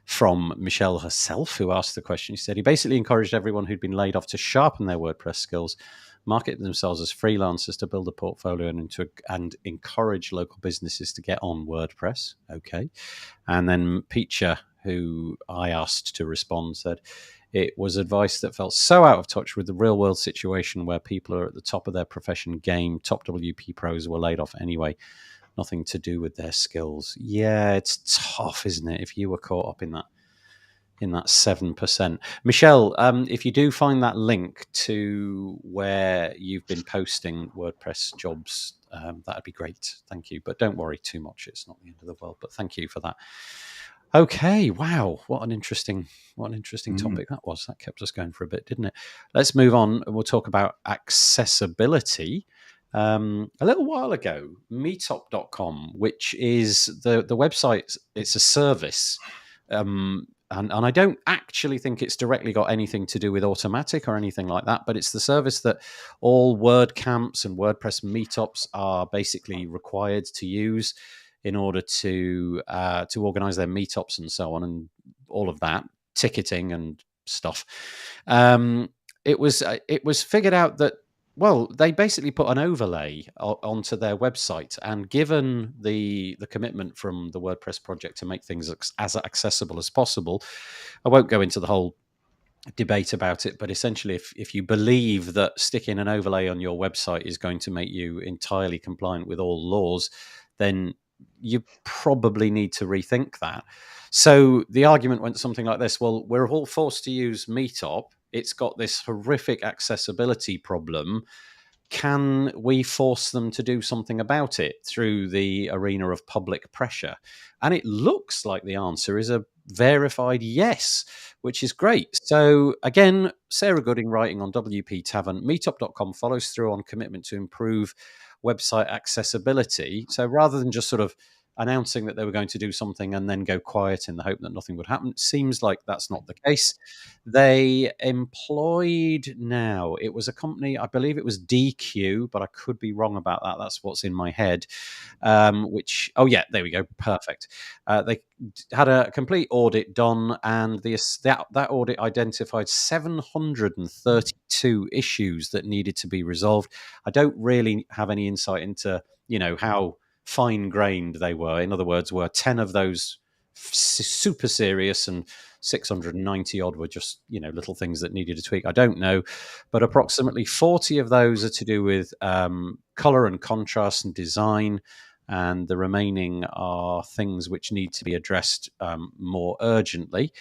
from Michelle herself, who asked the question. She said he basically encouraged everyone who'd been laid off to sharpen their WordPress skills, market themselves as freelancers to build a portfolio, and encourage local businesses to get on WordPress. Okay. And then Peacher, who I asked to respond, said it was advice that felt so out of touch with the real world situation where people are at the top of their profession game. Top WP pros were laid off anyway. Nothing to do with their skills. Yeah, it's tough, isn't it? If you were caught up in that 7%. Michelle, if you do find that link to where you've been posting WordPress jobs, that'd be great. Thank you. But don't worry too much. It's not the end of the world. But thank you for that. Okay. Wow. What an interesting topic that was. That kept us going for a bit, didn't it? Let's move on, and we'll talk about accessibility. A little while ago, meetup.com, which is the website, it's a service. And I don't actually think it's directly got anything to do with Automatic or anything like that, but it's the service that all WordCamps and WordPress meetups are basically required to use in order to organize their meetups and so on, and all of that, ticketing and stuff. It was figured out that, well, they basically put an overlay onto their website, and given the commitment from the WordPress project to make things as accessible as possible, I won't go into the whole debate about it, but essentially if you believe that sticking an overlay on your website is going to make you entirely compliant with all laws, then you probably need to rethink that. So the argument went something like this: well, we're all forced to use Meetup. It's got this horrific accessibility problem. Can we force them to do something about it through the arena of public pressure? And it looks like the answer is a verified yes, which is great. So again, Sarah Gooding writing on WP Tavern, meetup.com follows through on commitment to improve website accessibility. So rather than just sort of announcing that they were going to do something and then go quiet in the hope that nothing would happen. It seems like that's not the case. They employed now, it was a company, I believe it was DQ, but I could be wrong about that. That's what's in my head. Oh yeah, there we go. Perfect. They had a complete audit done, and that audit identified 732 issues that needed to be resolved. I don't really have any insight into, how fine-grained they were. In other words, were 10 of those super serious and 690 odd were just, little things that needed a tweak? I don't know, but approximately 40 of those are to do with color and contrast and design, and the remaining are things which need to be addressed more urgently.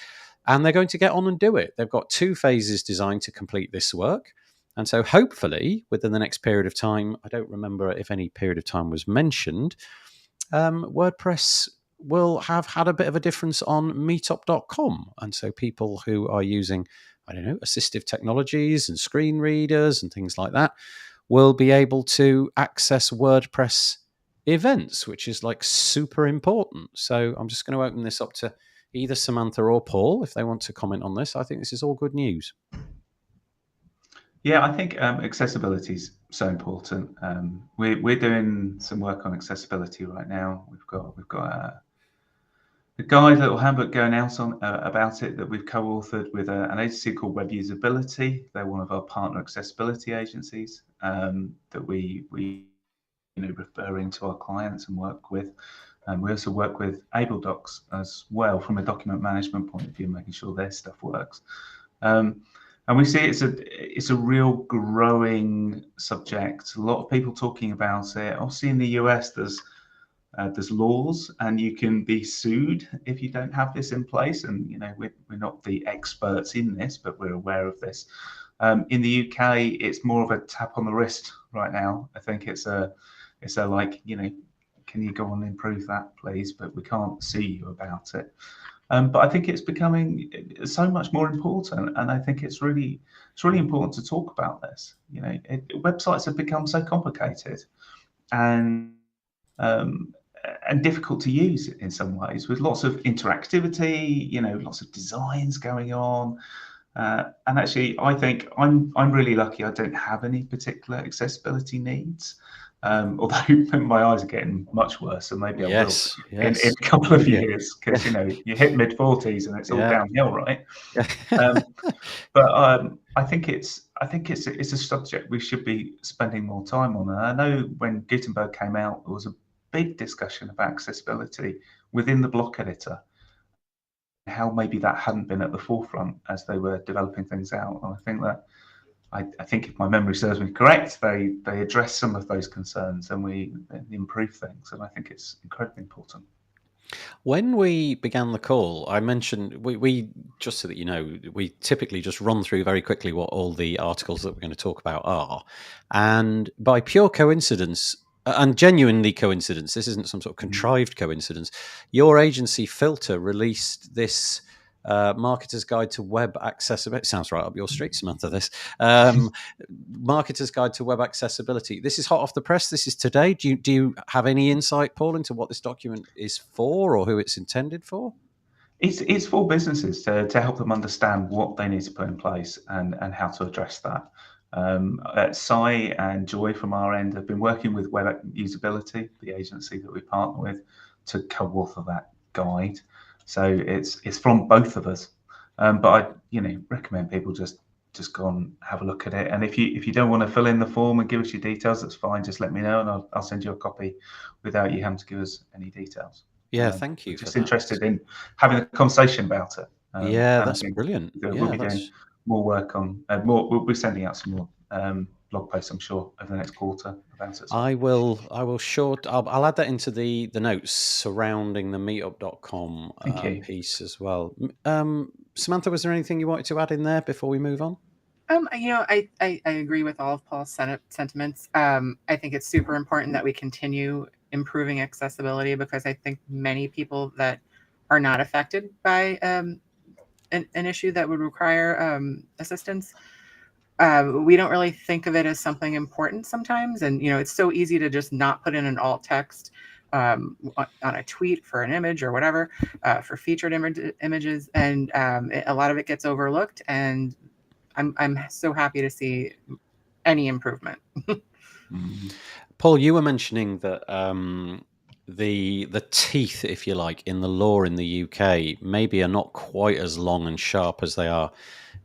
And they're going to get on and do it. They've got 2 phases designed to complete this work. And so hopefully within the next period of time, I don't remember if any period of time was mentioned, WordPress will have had a bit of a difference on meetup.com. And so people who are using, assistive technologies and screen readers and things like that will be able to access WordPress events, which is like super important. So I'm just going to open this up to either Samantha or Paul if they want to comment on this. I think this is all good news. Yeah, I think accessibility is so important. We're doing some work on accessibility right now. We've got a guide, little handbook going out on about it that we've co-authored with an agency called Web Usability. They're one of our partner accessibility agencies that we refer into our clients and work with. And we also work with AbleDocs as well from a document management point of view, making sure their stuff works. And we see it's a real growing subject. A lot of people talking about it. Obviously, in the US, there's laws, and you can be sued if you don't have this in place. And we're not the experts in this, but we're aware of this. In the UK, it's more of a tap on the wrist right now. I think it's a like, can you go on and improve that, please? But we can't sue you about it. But I think it's becoming so much more important, and I think it's really important to talk about this. Websites have become so complicated and difficult to use in some ways, with lots of interactivity, lots of designs going on. And actually, I think I'm really lucky. I don't have any particular accessibility needs. Although my eyes are getting much worse, so maybe I will in a couple of years, because you hit mid-40s and it's all downhill, right? But I think it's a subject we should be spending more time on. And I know when Gutenberg came out, there was a big discussion about accessibility within the block editor, how maybe that hadn't been at the forefront as they were developing things out. And I think that I think if my memory serves me correct, they address some of those concerns and we improve things. And I think it's incredibly important. When we began the call, I mentioned we just so that you know, we typically just run through very quickly what all the articles that we're going to talk about are. And by pure coincidence, and genuinely coincidence, this isn't some sort of contrived coincidence, your agency Filter released this Marketer's Guide to Web Accessibility. Sounds right up your street, Samantha, this. Marketer's Guide to Web Accessibility. This is hot off the press. This is today. Do you have any insight, Paul, into what this document is for or who it's intended for? It's for businesses to help them understand what they need to put in place and how to address that. Sai and Joy from our end have been working with Web Usability, the agency that we partner with, to co-author that guide. So it's from both of us, but I recommend people just go and have a look at it. And if you don't want to fill in the form and give us your details, that's fine. Just let me know, and I'll send you a copy without you having to give us any details. Yeah, thank you. Just interested in having a conversation about it. That's brilliant. We'll be doing more work on more. We'll be sending out some more blog posts, I'm sure, over the next quarter about it. I will I'll add that into the notes surrounding the meetup.com piece as well. Samantha, was there anything you wanted to add in there before we move on? I agree with all of Paul's sentiments. I think it's super important that we continue improving accessibility, because I think many people that are not affected by an issue that would require assistance, we don't really think of it as something important sometimes. And, it's so easy to just not put in an alt text on a tweet for an image or whatever, for featured images, and a lot of it gets overlooked. And I'm so happy to see any improvement. Paul, you were mentioning that the teeth, if you like, in the law in the UK maybe are not quite as long and sharp as they are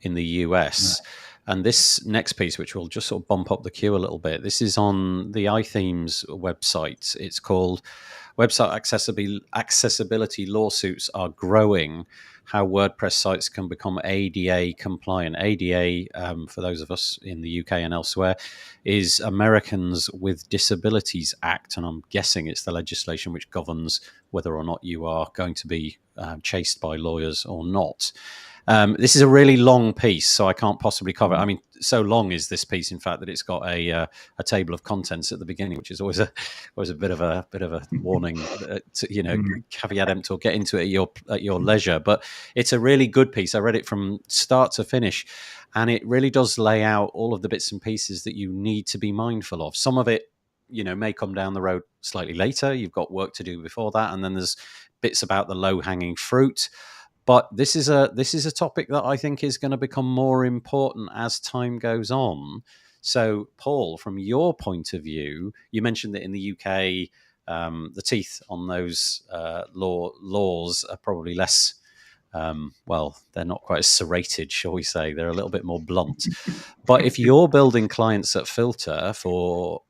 in the US. No. And this next piece, which will just sort of bump up the queue a little bit, this is on the iThemes website. It's called Website Accessibility Lawsuits Are Growing, How WordPress Sites Can Become ADA Compliant. ADA, for those of us in the UK and elsewhere, is Americans with Disabilities Act. And I'm guessing it's the legislation which governs whether or not you are going to be chased by lawyers or not. This is a really long piece, so I can't possibly cover it. I mean, so long is this piece, in fact, that it's got a table of contents at the beginning, which is always a bit of a warning, caveat emptor. Get into it at your leisure. But it's a really good piece. I read it from start to finish, and it really does lay out all of the bits and pieces that you need to be mindful of. Some of it, may come down the road slightly later. You've got work to do before that, and then there's bits about the low-hanging fruit. But this is a topic that I think is going to become more important as time goes on. So, Paul, from your point of view, you mentioned that in the UK, the teeth on those laws are probably less. They're not quite as serrated, shall we say? They're a little bit more blunt. But if you're building clients that filter for,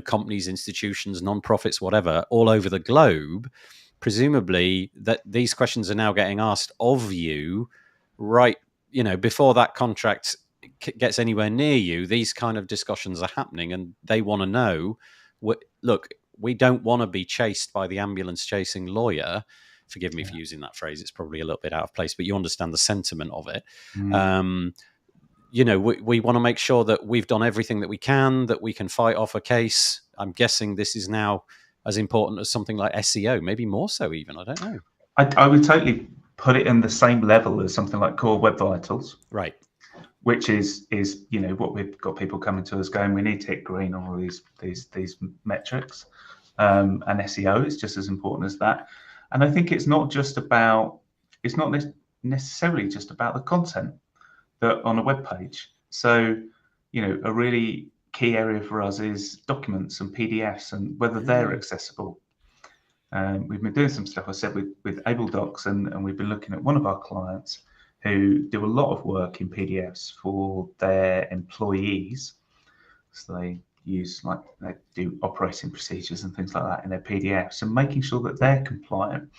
companies, institutions, non-profits, whatever, all over the globe, presumably that these questions are now getting asked of you, right? Before that contract gets anywhere near you, these kind of discussions are happening, and they want to know, look, we don't want to be chased by the ambulance chasing lawyer. Forgive me for using that phrase. It's probably a little bit out of place, but you understand the sentiment of it. We want to make sure that we've done everything that we can fight off a case. I'm guessing this is now as important as something like SEO, maybe more so even. I don't know. I would totally put it in the same level as something like Core Web Vitals. Right. Which is what we've got people coming to us going, we need to hit green on all these metrics. And SEO is just as important as that. And I think it's not necessarily just about the content that on a web page. So, a really key area for us is documents and PDFs and whether they're accessible. We've been doing some stuff, I said, with Able Docs, and we've been looking at one of our clients who do a lot of work in PDFs for their employees. So they do operating procedures and things like that in their PDFs, and making sure that they're compliant.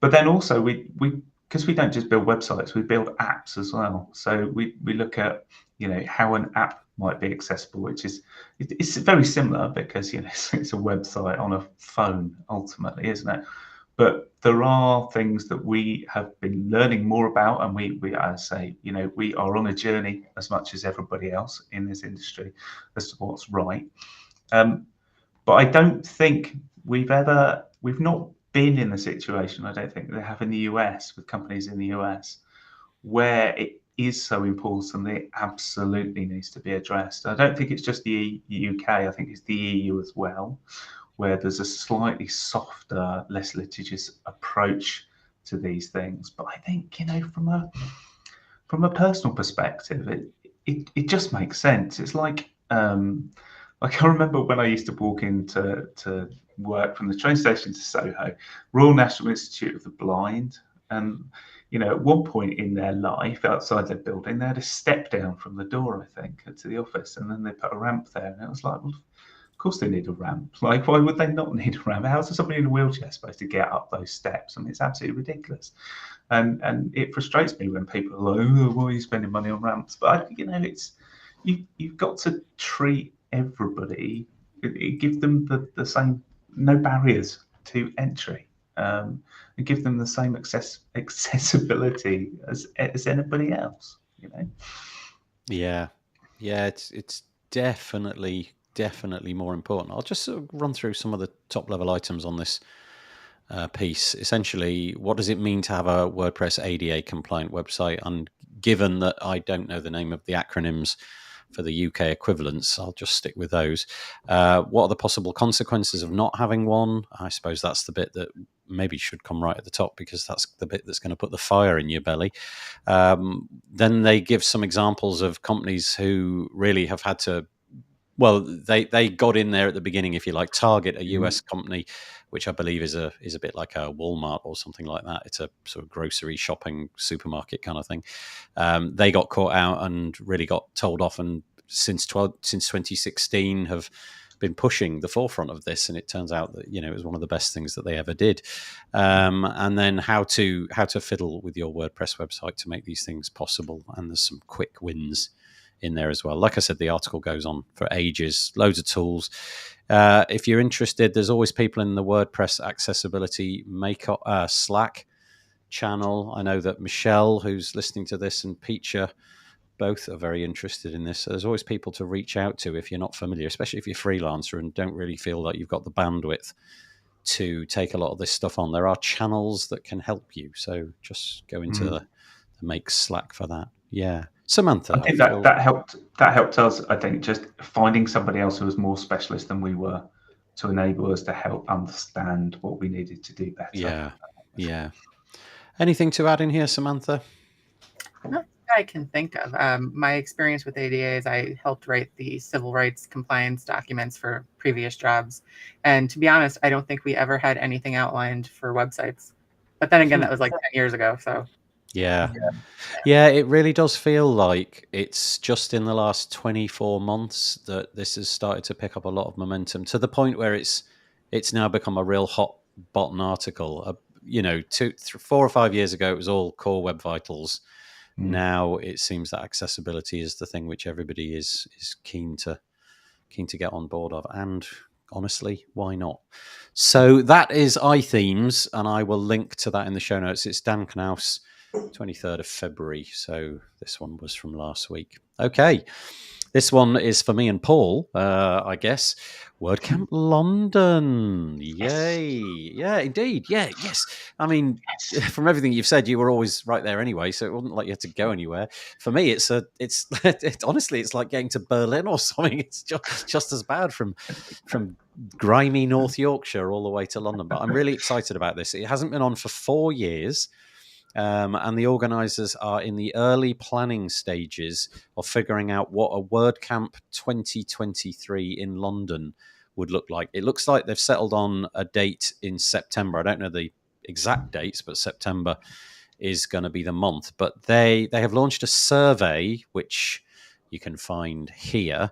But then also because we don't just build websites, we build apps as well. So we look at how an app might be accessible, which is it's very similar because it's a website on a phone ultimately, isn't it? But there are things that we have been learning more about, and we as I say, we are on a journey as much as everybody else in this industry as to what's right. But I don't think we've not been in the situation, I don't think they have in the US with companies in the US, where it is so important that it absolutely needs to be addressed. I don't think it's just the UK, I think it's the EU as well, where there's a slightly softer, less litigious approach to these things. But I think, from a personal perspective, it just makes sense. It's like I remember when I used to walk into work from the train station to Soho, Royal National Institute of the Blind, and at one point in their life, outside their building, they had a step down from the door, I think, to the office, and then they put a ramp there, and it was like, well, of course they need a ramp. Like, why would they not need a ramp? How's somebody in a wheelchair supposed to get up those steps? I mean, it's absolutely ridiculous. And it frustrates me when people are like, oh, why are you spending money on ramps? But it's you've got to treat everybody, give them the same, no barriers to entry, and give them the same accessibility as anybody else. Yeah, it's definitely more important. I'll just sort of run through some of the top level items on this piece. Essentially, what does it mean to have a WordPress ADA compliant website? And given that I don't know the name of the acronyms for the UK equivalents. I'll just stick with those. What are the possible consequences of not having one? I suppose that's the bit that maybe should come right at the top, because that's the bit that's going to put the fire in your belly. Then they give some examples of companies who really have had to, well, they got in there at the beginning, if you like. Target, a US company, which I believe is a bit like a Walmart or something like that. It's a sort of grocery shopping supermarket kind of thing. They got caught out and really got told off, and since 2016 have been pushing the forefront of this, and it turns out that it was one of the best things that they ever did. And then how to fiddle with your WordPress website to make these things possible, and there's some quick wins in there as well. Like I said, the article goes on for ages, loads of tools. If you're interested, there's always people in the WordPress accessibility Slack channel. I know that Michelle, who's listening to this, and Peacher both are very interested in this. So there's always people to reach out to if you're not familiar, especially if you're a freelancer and don't really feel like you've got the bandwidth to take a lot of this stuff on. There are channels that can help you. So just go into the Make Slack for that. Yeah. Samantha, I think that helped us. I think just finding somebody else who was more specialist than we were to enable us to help understand what we needed to do better. Yeah. Anything to add in here, Samantha? Not that I can think of. My experience with ADA is I helped write the civil rights compliance documents for previous jobs, and to be honest, I don't think we ever had anything outlined for websites. But then again, that was like 10 years ago. So. Yeah, it really does feel like it's just in the last 24 months that this has started to pick up a lot of momentum, to the point where it's now become a real hot button article. 4 or 5 years ago, it was all core web vitals. Now it seems that accessibility is the thing which everybody is keen to get on board of, and honestly, why not? So that is iThemes, and I will link to that in the show notes. It's Dan Knaus, 23rd of February. So this one was from last week. Okay. This one is for me and Paul, I guess. WordCamp London. Yay. Yeah, indeed. Yeah, yes. I mean, from everything you've said, you were always right there anyway, so it wasn't like you had to go anywhere. For me, it's honestly, it's like getting to Berlin or something. It's just as bad from grimy North Yorkshire all the way to London. But I'm really excited about this. It hasn't been on for 4 years. And the organisers are in the early planning stages of figuring out what a WordCamp 2023 in London would look like. It looks like they've settled on a date in September. I don't know the exact dates, but September is going to be the month. But they have launched a survey, which you can find here.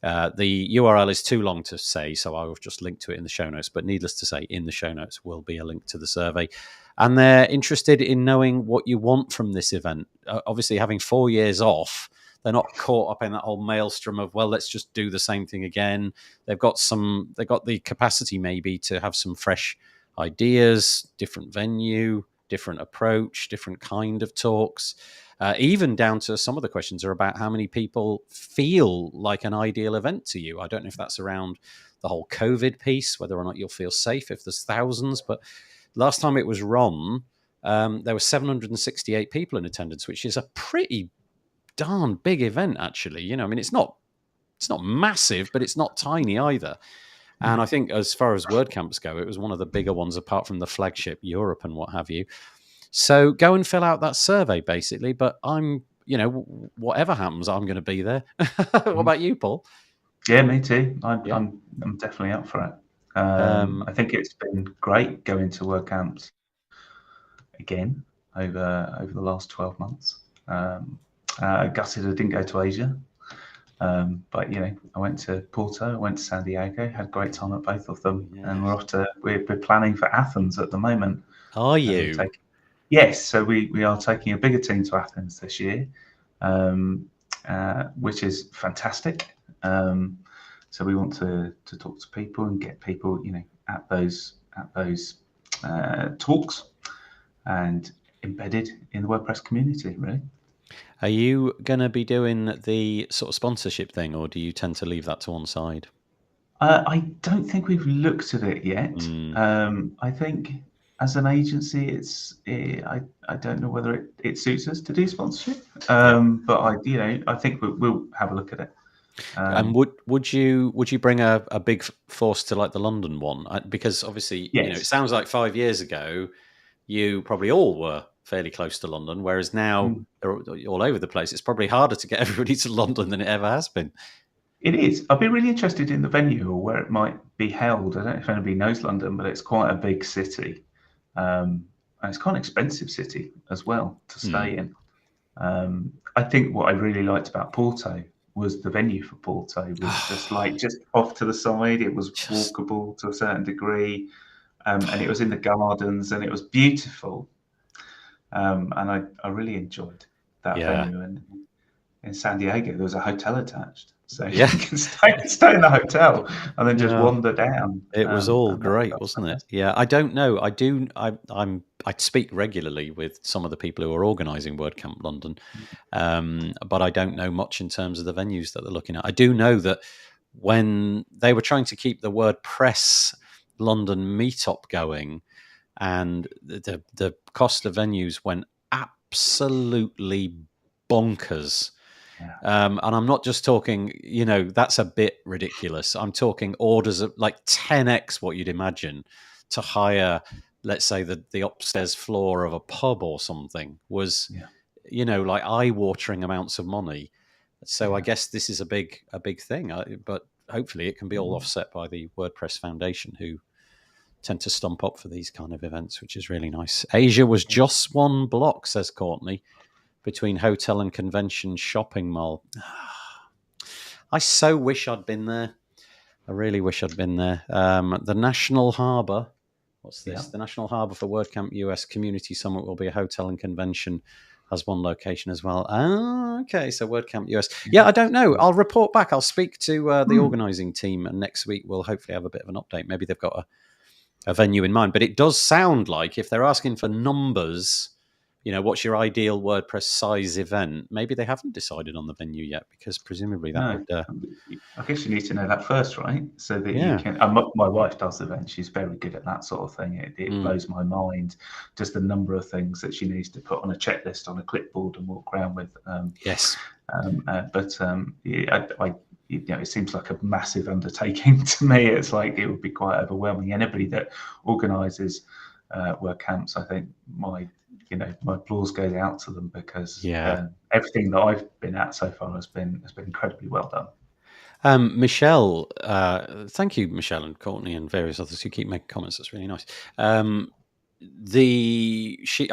The URL is too long to say, so I'll just link to it in the show notes. But needless to say, in the show notes will be a link to the survey. And they're interested in knowing what you want from this event. Obviously, having 4 years off, they're not caught up in that whole maelstrom of, well, let's just do the same thing again. They've got the capacity maybe to have some fresh ideas, different venue, different approach, different kind of talks. Even down to some of the questions are about how many people feel like an ideal event to you. I don't know if that's around the whole COVID piece, whether or not you'll feel safe if there's thousands. But last time it was run, there were 768 people in attendance, which is a pretty darn big event, actually. I mean, it's not massive, but it's not tiny either. And I think as far as WordCamps go, it was one of the bigger ones, apart from the flagship Europe and what have you. So go and fill out that survey, basically. But I'm, whatever happens, I'm going to be there. What about you, Paul? Yeah, me too. I'm definitely up for it. I think it's been great going to WordCamps again over the last 12 months. Gutted I didn't go to Asia, but I went to Porto, I went to San Diego, had a great time at both of them, and we're planning for Athens at the moment. Are you? Yes, so we are taking a bigger team to Athens this year, which is fantastic. So we want to talk to people and get people, at those talks and embedded in the WordPress community, really. Are you going to be doing the sort of sponsorship thing, or do you tend to leave that to one side? I don't think we've looked at it yet. I think as an agency, I don't know whether it suits us to do sponsorship, but I think we'll have a look at it. And would you bring a big force to like the London one? Because obviously, yes. it sounds like 5 years ago you probably all were fairly close to London, whereas now they're all over the place. It's probably harder to get everybody to London than it ever has been. It is. I'd be really interested in the venue or where it might be held. I don't know if anybody knows London, but it's quite a big city. And it's quite an expensive city as well to stay in. I think what I really liked about Porto was the venue for Porto was just off to the side. It was walkable to a certain degree, and it was in the gardens, and it was beautiful. And I really enjoyed that venue. And in San Diego, there was a hotel attached. So you can stay in the hotel and then just wander down. It was all great, wasn't it? Yeah, I don't know. I speak regularly with some of the people who are organising WordCamp London, but I don't know much in terms of the venues that they're looking at. I do know that when they were trying to keep the WordPress London meetup going, and the cost of venues went absolutely bonkers. And I'm not just talking, that's a bit ridiculous. I'm talking orders of like 10x what you'd imagine to hire, let's say, the upstairs floor of a pub or something was, like eye-watering amounts of money. So I guess this is a big thing. But hopefully it can be all offset by the WordPress Foundation, who tend to stump up for these kind of events, which is really nice. Asia was just one block, says Courtney, between hotel and convention shopping mall. I so wish I'd been there. I really wish I'd been there. The National Harbour. What's this? The National Harbour for WordCamp US Community Summit will be a hotel and convention. Has one location as well. Okay, so WordCamp US. Yeah, I don't know. I'll report back. I'll speak to the organising team, and next week we'll hopefully have a bit of an update. Maybe they've got a venue in mind. But it does sound like if they're asking for numbers, what's your ideal WordPress size event? Maybe they haven't decided on the venue yet, because presumably that would... I guess you need to know that first, right? So that you can... my wife does events. She's very good at that sort of thing. It blows my mind, just the number of things that she needs to put on a checklist on a clipboard and walk around with. It seems like a massive undertaking to me. It's like it would be quite overwhelming. Anybody that organises WordCamps, I think my applause goes out to them, because everything that I've been at so far has been incredibly well done. Michelle, thank you, Michelle and Courtney and various others who keep making comments. That's really nice. I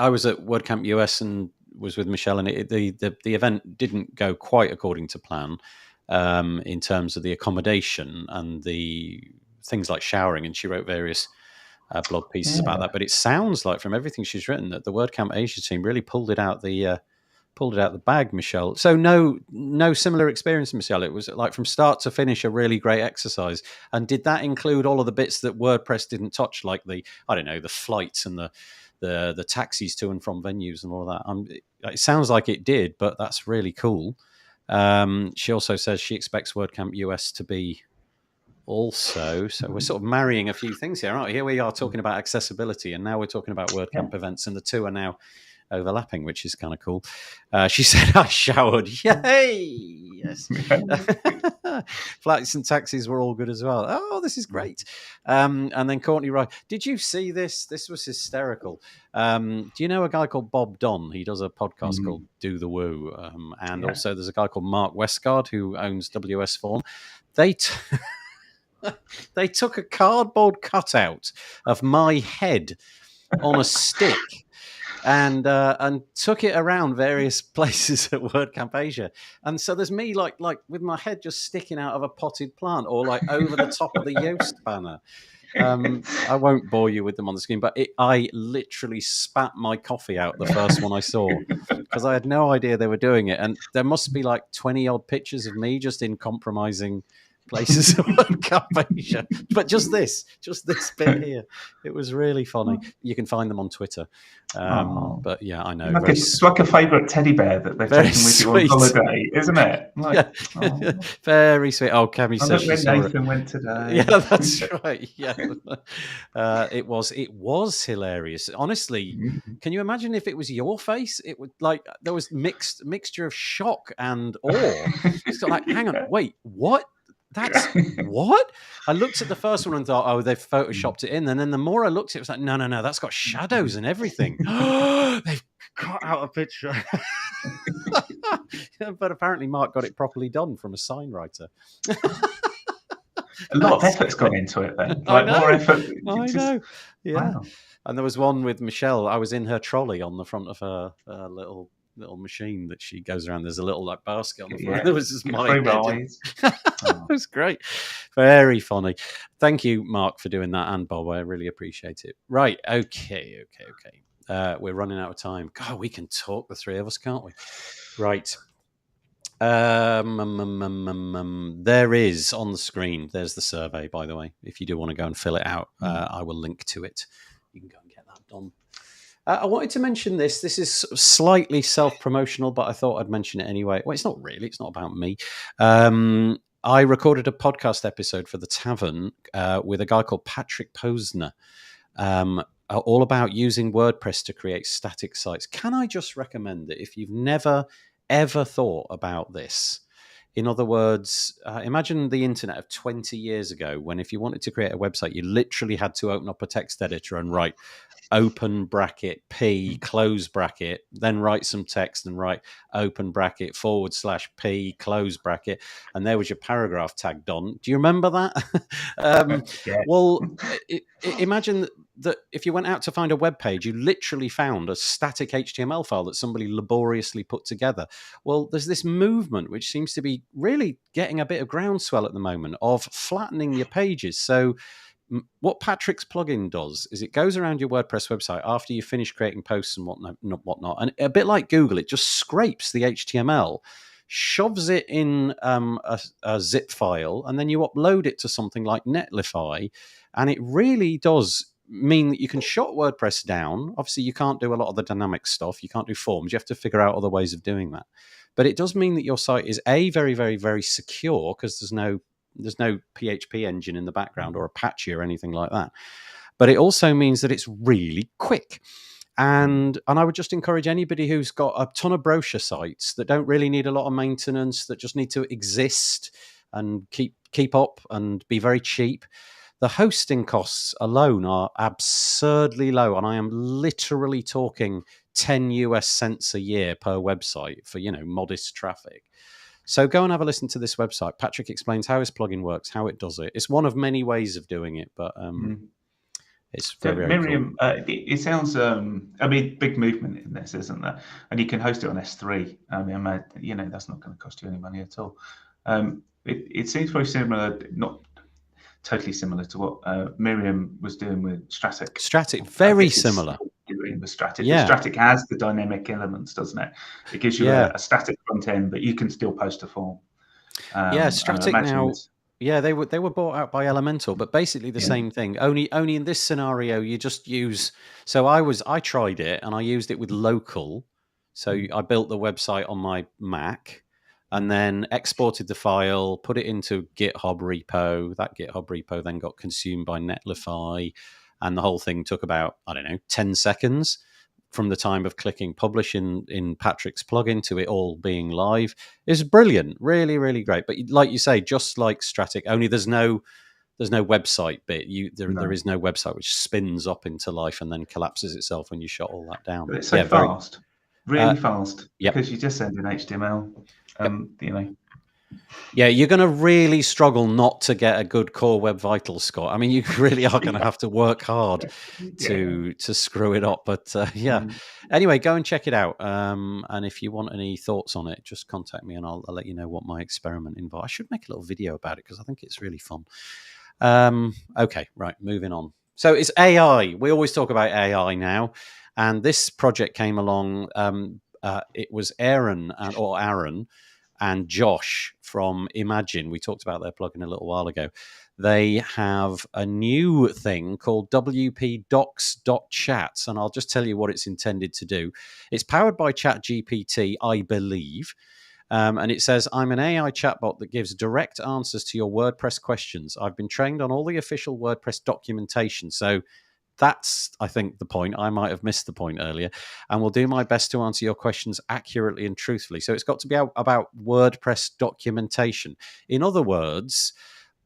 was at WordCamp US and was with Michelle, and the event didn't go quite according to plan in terms of the accommodation and the things like showering, and she wrote various blog pieces about that. But it sounds like, from everything she's written, that the WordCamp Asia team really pulled it out the bag, Michelle. So no similar experience, Michelle. It was like from start to finish a really great exercise. And did that include all of the bits that WordPress didn't touch, like the flights and the taxis to and from venues and all of that? It sounds like it did, but that's really cool. She also says she expects WordCamp US to be also. So we're sort of marrying a few things here, aren't we? Here we are talking about accessibility, and now we're talking about WordCamp events, and the two are now overlapping, which is kind of cool. She said, I showered. Yay! Yes. Flights and taxis were all good as well. Oh, this is great. And then Courtney Wright, did you see this? This was hysterical. Do you know a guy called Bob Don? He does a podcast called Do the Woo. And also there's a guy called Mark Westgard who owns WS Form. They took a cardboard cutout of my head on a stick and took it around various places at WordCamp Asia. And so there's me like with my head just sticking out of a potted plant, or like over the top of the Yoast banner. I won't bore you with them on the screen, but I literally spat my coffee out the first one I saw, because I had no idea they were doing it. And there must be like 20 odd pictures of me just in compromising places of work up Asia. But just this bit here, it was really funny. You can find them on Twitter. But yeah, I know. It's like a favourite teddy bear that they've taken with you on holiday, isn't it? Like, very sweet. Oh, Cammy says where Nathan went today. Yeah, that's right. Yeah, it was hilarious. Honestly, can you imagine if it was your face? It would there was mixture of shock and awe. It's like, hang on, wait, what? That's what? I looked at the first one and thought, oh, they've photoshopped it in. And then the more I looked at it, it was like, no, that's got shadows and everything. They've cut out a picture. But apparently Mark got it properly done from a sign writer. A lot of effort's gone into it then. More effort. I know. Yeah. Wow. And there was one with Michelle. I was in her trolley on the front of her little machine that she goes around. There's a little basket on the front. There was just my head. It was great. Very funny. Thank you, Mark, for doing that, and Bob. I really appreciate it. Right. Okay. We're running out of time. God, we can talk, the three of us, can't we? Right. There is on the screen. There's the survey, by the way. If you do want to go and fill it out, I will link to it. You can go and get that done. I wanted to mention this. This is slightly self-promotional, but I thought I'd mention it anyway. Well, it's not really. It's not about me. I recorded a podcast episode for The Tavern with a guy called Patrick Posner, all about using WordPress to create static sites. Can I just recommend that if you've never, ever thought about this? In other words, imagine the internet of 20 years ago, when if you wanted to create a website, you literally had to open up a text editor and write open bracket P close bracket, then write some text and write open bracket / P close bracket, and there was your paragraph tagged on. Do you remember that? Well, imagine that if you went out to find a web page, you literally found a static HTML file that somebody laboriously put together. Well, there's this movement which seems to be really getting a bit of groundswell at the moment of flattening your pages. So what Patrick's plugin does is it goes around your WordPress website after you finish creating posts and whatnot, and a bit like Google, it just scrapes the HTML, shoves it in a zip file, and then you upload it to something like Netlify, and it really does mean that you can shut WordPress down. Obviously, you can't do a lot of the dynamic stuff. You can't do forms. You have to figure out other ways of doing that. But it does mean that your site is very, very, very secure, because there's no PHP engine in the background or Apache or anything like that. But it also means that it's really quick. And I would just encourage anybody who's got a ton of brochure sites that don't really need a lot of maintenance, that just need to exist and keep up and be very cheap. The hosting costs alone are absurdly low. And I am literally talking 10 US cents a year per website for, modest traffic. So go and have a listen to this website. Patrick explains how his plugin works, how it does it. It's one of many ways of doing it, but it's very, very Miriam, cool. It sounds, big movement in this, isn't there? And you can host it on S3. That's not going to cost you any money at all. It seems very similar, not totally similar to what Miriam was doing with Static. Static, very similar. Doing with Static. Yeah. Static has the dynamic elements, doesn't it? It gives you a static front end, but you can still post a form. Static now. Yeah, they were bought out by Elemental, but basically the same thing. Only in this scenario, you just use. So I tried it and I used it with local. So I built the website on my Mac, and then exported the file, put it into GitHub repo. That GitHub repo then got consumed by Netlify, and the whole thing took about, 10 seconds from the time of clicking publish in Patrick's plugin to it all being live. It's brilliant, really, really great. But like you say, just like Static, only there's no website bit. There is no website which spins up into life and then collapses itself when you shut all that down. But it's so fast, really fast, because you just send in HTML. Yeah, you're going to really struggle not to get a good Core Web Vitals score. I mean, you really are going to have to work hard to screw it up. But anyway, go and check it out. And if you want any thoughts on it, just contact me and I'll let you know what my experiment involves. I should make a little video about it because I think it's really fun. Okay, right, moving on. So it's AI. We always talk about AI now. And this project came along. It was Aaron. and Josh from Imagine, we talked about their plugin a little while ago. They have a new thing called wpdocs.chat, and I'll just tell you what it's intended to do. It's powered by ChatGPT, I believe. And it says, I'm an AI chatbot that gives direct answers to your WordPress questions. I've been trained on all the official WordPress documentation. So that's, I think, the point. I might have missed the point earlier. And will do my best to answer your questions accurately and truthfully. So it's got to be about WordPress documentation. In other words,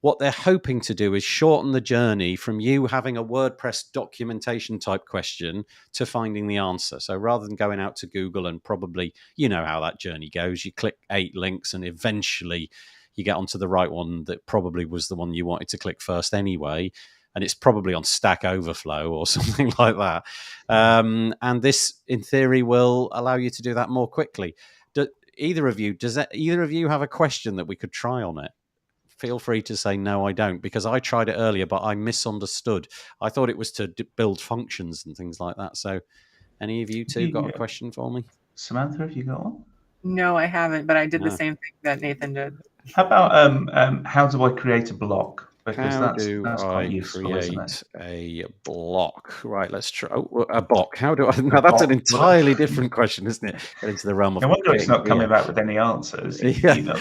what they're hoping to do is shorten the journey from you having a WordPress documentation type question to finding the answer. So rather than going out to Google and probably, you know how that journey goes, you click 8 links and eventually you get onto the right one that probably was the one you wanted to click first anyway. And it's probably on Stack Overflow or something like that. And this, in theory, will allow you to do that more quickly. Does either of you have a question that we could try on it? Feel free to say, no, I don't, because I tried it earlier, but I misunderstood. I thought it was to build functions and things like that. So any of you two got a question for me? Samantha, have you got one? No, I haven't, but I did the same thing that Nathan did. How about how do I create a block? Because that's quite useful, isn't it? A block? Right, let's try a block. How do I? Now that's an entirely different question, isn't it? Get into the realm of. I wonder it's not coming back with any answers. Yeah.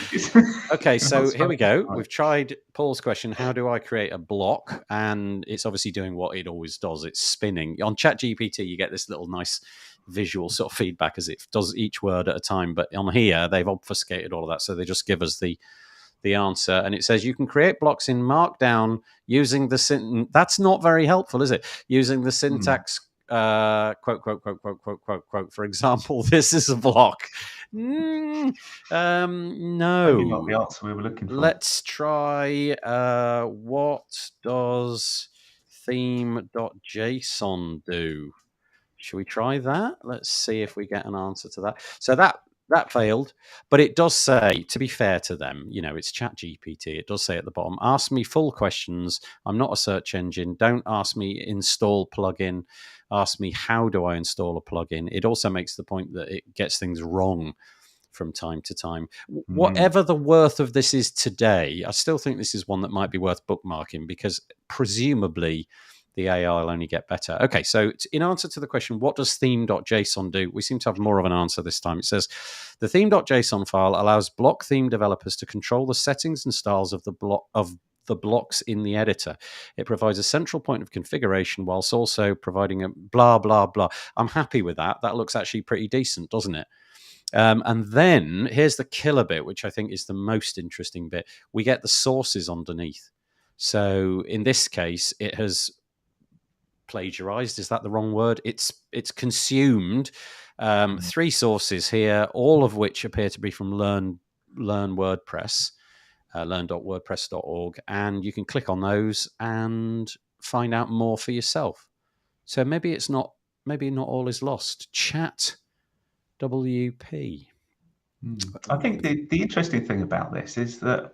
Okay, so here we go. We've tried Paul's question. How do I create a block? And it's obviously doing what it always does. It's spinning. On ChatGPT, you get this little nice visual sort of feedback as it does each word at a time. But on here, they've obfuscated all of that, so they just give us the answer, and it says you can create blocks in Markdown using the that's not very helpful, is it? Using the syntax quote, for example, this is a block. No. Maybe not the answer we were looking for. Let's try what does theme.json do? Should we try that? Let's see if we get an answer to that. So that failed, but it does say, to be fair to them, it's ChatGPT. It does say at the bottom, ask me full questions. I'm not a search engine. Don't ask me install plugin. Ask me how do I install a plugin. It also makes the point that it gets things wrong from time to time. Whatever the worth of this is today, I still think this is one that might be worth bookmarking, because presumably the AI will only get better. Okay, so in answer to the question, what does theme.json do? We seem to have more of an answer this time. It says, the theme.json file allows block theme developers to control the settings and styles of the blocks in the editor. It provides a central point of configuration whilst also providing a blah, blah, blah. I'm happy with that. That looks actually pretty decent, doesn't it? And then here's the killer bit, which I think is the most interesting bit. We get the sources underneath. So in this case, it has plagiarized, is that the wrong word? It's consumed 3 sources here, all of which appear to be from Learn WordPress, learn.wordpress.org, and you can click on those and find out more for yourself. So maybe not all is lost. Chat WP. I think the interesting thing about this is that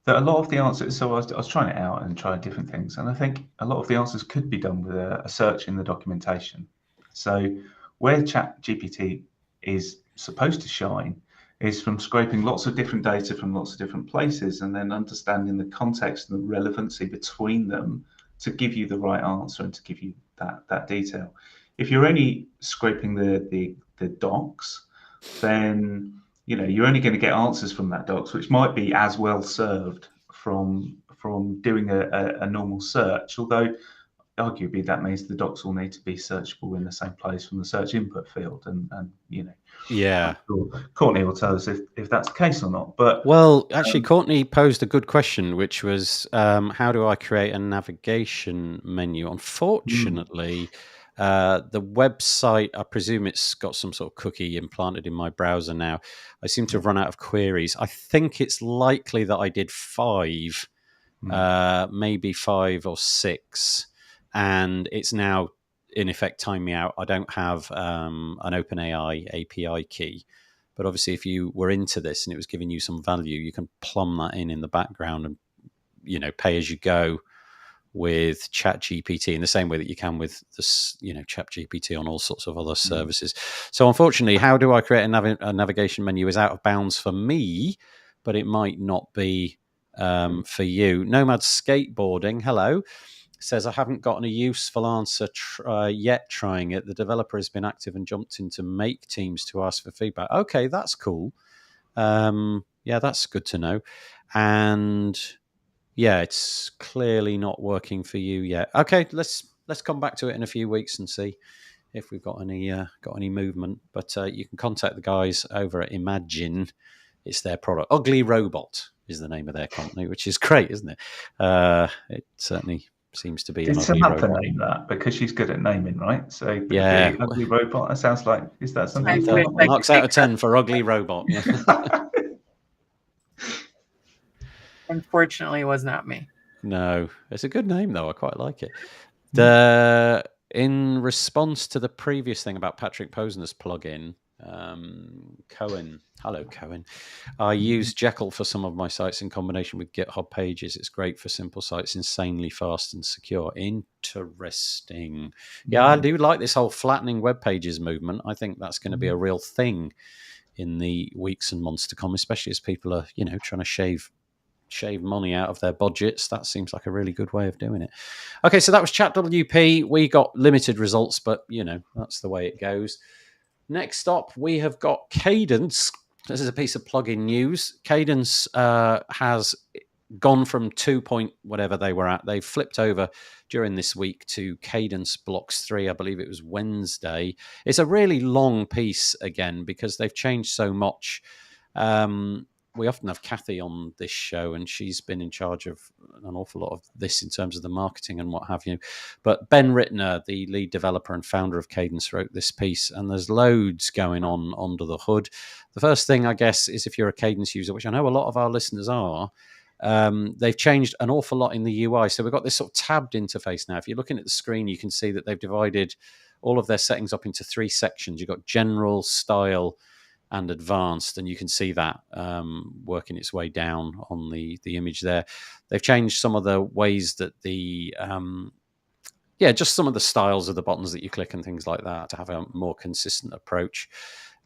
a lot of the answers, so I was trying it out and trying different things, and I think a lot of the answers could be done with a search in the documentation. So where ChatGPT is supposed to shine is from scraping lots of different data from lots of different places and then understanding the context and the relevancy between them to give you the right answer and to give you that detail. If you're only scraping the docs, then you're only going to get answers from that docs, which might be as well served from doing a normal search, although arguably that means the docs will need to be searchable in the same place from the search input field, and yeah, Courtney will tell us if that's the case or not. But well, actually, Courtney posed a good question, which was how do I create a navigation menu? Unfortunately, the website, I presume it's got some sort of cookie implanted in my browser now. I seem to have run out of queries. I think it's likely that I did 5, maybe 5 or 6, and it's now in effect timed me out. I don't have an OpenAI API key, but obviously if you were into this and it was giving you some value, you can plumb that in the background and pay as you go with ChatGPT in the same way that you can with this, ChatGPT on all sorts of other services. So unfortunately, how do I create a navigation menu is out of bounds for me, but it might not be for you. Nomad Skateboarding, hello, says, I haven't gotten a useful answer yet trying it. The developer has been active and jumped into make teams to ask for feedback. Okay, that's cool. Yeah, that's good to know. And yeah, it's clearly not working for you yet. Okay, let's come back to it in a few weeks and see if we've got any movement. But you can contact the guys over at Imagine. It's their product. Ugly Robot is the name of their company, which is great, isn't it? It certainly seems to be an ugly Samantha robot. name that because she's good at naming, right? So yeah, Ugly Robot. That sounds like, is that something? Samantha marks out of 10 for Ugly Robot. Yeah. Unfortunately, it was not me. No, it's a good name though. I quite like it. In response to the previous thing about Patrick Posner's plugin, Cohen, hello Cohen, I use Jekyll for some of my sites in combination with GitHub Pages. It's great for simple sites, insanely fast and secure. Interesting. Yeah, I do like this whole flattening web pages movement. I think that's going to be a real thing in the weeks and months to come, especially as people are, trying to shave money out of their budgets. That seems like a really good way of doing it. Okay, so that was ChatWP. We got limited results, but that's the way it goes. Next up, we have got Cadence. This is a piece of plugin news. Cadence has gone from 2 point whatever they were at. They flipped over during this week to Cadence Blocks 3. I believe it was Wednesday. It's a really long piece again because they've changed so much. We often have Kathy on this show, and she's been in charge of an awful lot of this in terms of the marketing and what have you. But Ben Rittner, the lead developer and founder of Cadence, wrote this piece, and there's loads going on under the hood. The first thing, I guess, is if you're a Cadence user, which I know a lot of our listeners are, they've changed an awful lot in the UI. So we've got this sort of tabbed interface now. If you're looking at the screen, you can see that they've divided all of their settings up into 3 sections. You've got general, style, and advanced, and you can see that working its way down on the image there. They've changed some of the ways that just some of the styles of the buttons that you click and things like that to have a more consistent approach.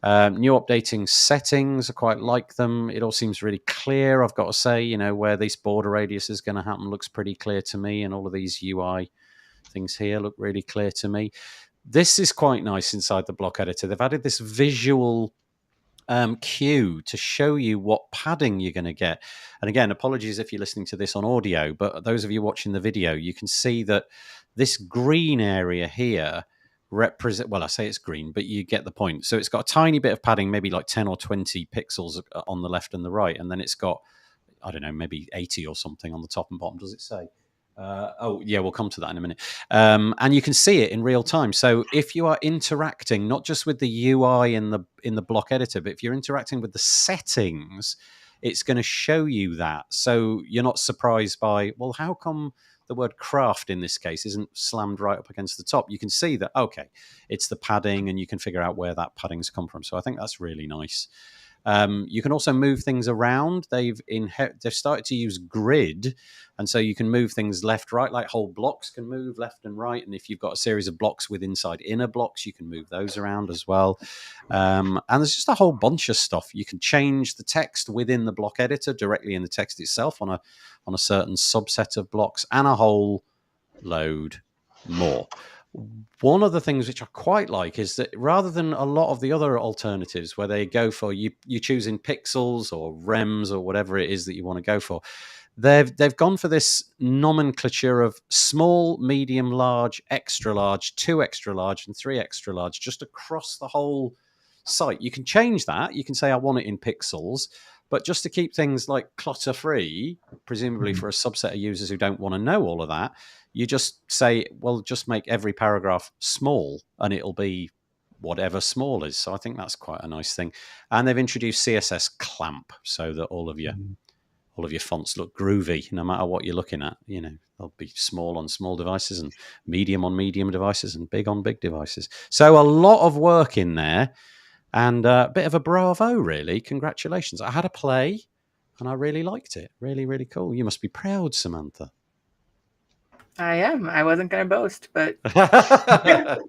New updating settings, I quite like them. It all seems really clear, I've got to say. Where this border radius is going to happen looks pretty clear to me, and all of these UI things here look really clear to me. This is quite nice inside the block editor. They've added this visual cue to show you what padding you're going to get. And again, apologies if you're listening to this on audio, but those of you watching the video, you can see that this green area here represent, well, I say it's green, but you get the point. So it's got a tiny bit of padding, maybe like 10 or 20 pixels on the left and the right, and then it's got, I don't know, maybe 80 or something on the top and bottom. Does it say? We'll come to that in a minute. And you can see it in real time. So if you are interacting, not just with the UI in the block editor, but if you're interacting with the settings, it's going to show you that. So you're not surprised by, well, how come the word craft in this case isn't slammed right up against the top? You can see that, okay, it's the padding, and you can figure out where that padding's come from. So I think that's really nice. You can also move things around. They've started to use grid, and so you can move things left, right, like whole blocks can move left and right. And if you've got a series of blocks with inside inner blocks, you can move those around as well. And there's just a whole bunch of stuff. You can change the text within the block editor directly in the text itself on a certain subset of blocks, and a whole load more. One of the things which I quite like is that rather than a lot of the other alternatives where they go for you choosing pixels or rems or whatever it is that you want to go for, they've gone for this nomenclature of small, medium, large, extra large, 2 extra large, and 3 extra large just across the whole site. You can change that. You can say I want it in pixels, but just to keep things like clutter free, presumably for a subset of users who don't want to know all of that, you just say, well, just make every paragraph small, and it'll be whatever small is. So I think that's quite a nice thing. And they've introduced CSS clamp so that all of your fonts look groovy, no matter what you're looking at. They'll be small on small devices, and medium on medium devices, and big on big devices. So a lot of work in there, and a bit of a bravo, really. Congratulations. I had a play, and I really liked it. Really, really cool. You must be proud, Samantha. I am. I wasn't going to boast, but they're part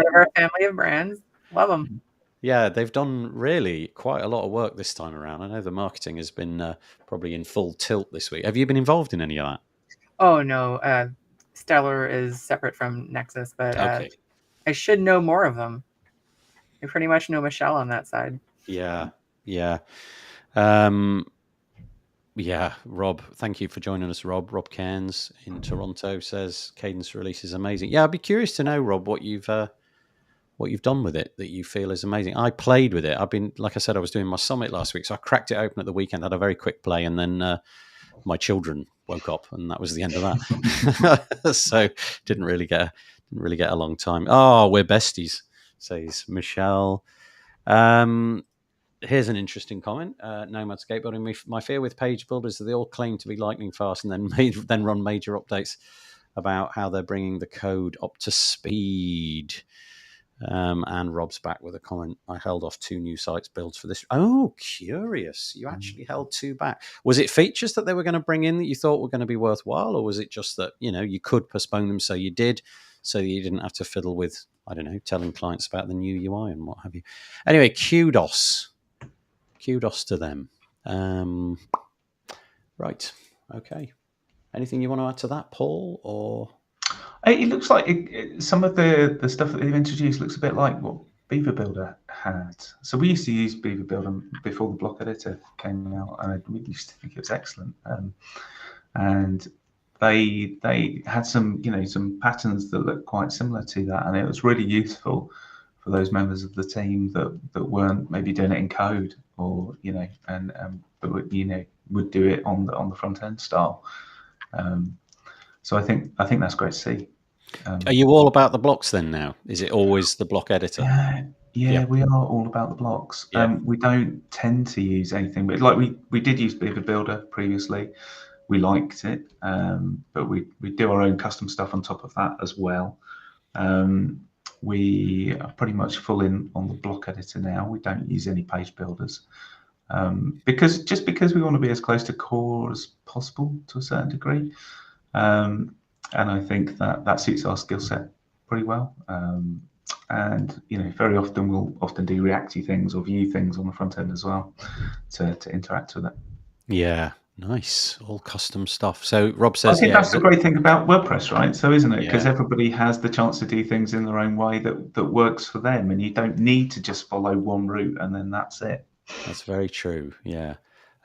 of our family of brands. Love them. Yeah, they've done really quite a lot of work this time around. I know the marketing has been probably in full tilt this week. Have you been involved in any of that? Oh, no. Stellar is separate from Nexus, but Okay. I should know more of them. I pretty much know Michelle on that side. Yeah. Yeah, Rob, thank you for joining us, Rob. Rob Cairns in Toronto says Cadence release is amazing. Yeah, I'd be curious to know, Rob, what you've done with it that you feel is amazing. I played with it. I've been, like I said, I was doing my summit last week, so I cracked it open at the weekend, had a very quick play, and then my children woke up, and that was the end of that. So didn't really get a long time. Oh, we're besties, says Michelle. Here's an interesting comment. Nomad Skateboarding. My fear with page builders is they all claim to be lightning fast and then run major updates about how they're bringing the code up to speed. And Rob's back with a comment. I held off 2 new sites builds for this. Oh, curious. You actually held 2 back. Was it features that they were going to bring in that you thought were going to be worthwhile? Or was it just that, you could postpone them so you did, so you didn't have to fiddle with, I don't know, telling clients about the new UI and what have you? Anyway, kudos to them. Right. Okay. Anything you want to add to that, Paul? Or it looks like some of the stuff that they've introduced looks a bit like what Beaver Builder had. So we used to use Beaver Builder before the block editor came out, and we used to think it was excellent. And they had some some patterns that looked quite similar to that, and it was really useful for those members of the team that weren't maybe doing it in code, or but would do it on the front end style. So I think that's great to see. Are you all about the blocks then now? Is it always the block editor? Yeah, we are all about the blocks. Yeah. We don't tend to use anything, but like we did use Beaver Builder previously. We liked it, but we do our own custom stuff on top of that as well. We are pretty much full in on the block editor now. We don't use any page builders because we want to be as close to core as possible to a certain degree. And I think that suits our skill set pretty well. And very often we'll do reacty things or view things on the front end as well to interact with it. Yeah, nice, all custom stuff. So Rob says, I think that's the great thing about WordPress, right? So isn't it? Because everybody has the chance to do things in their own way that works for them, and you don't need to just follow one route and then that's it. That's very true. Yeah.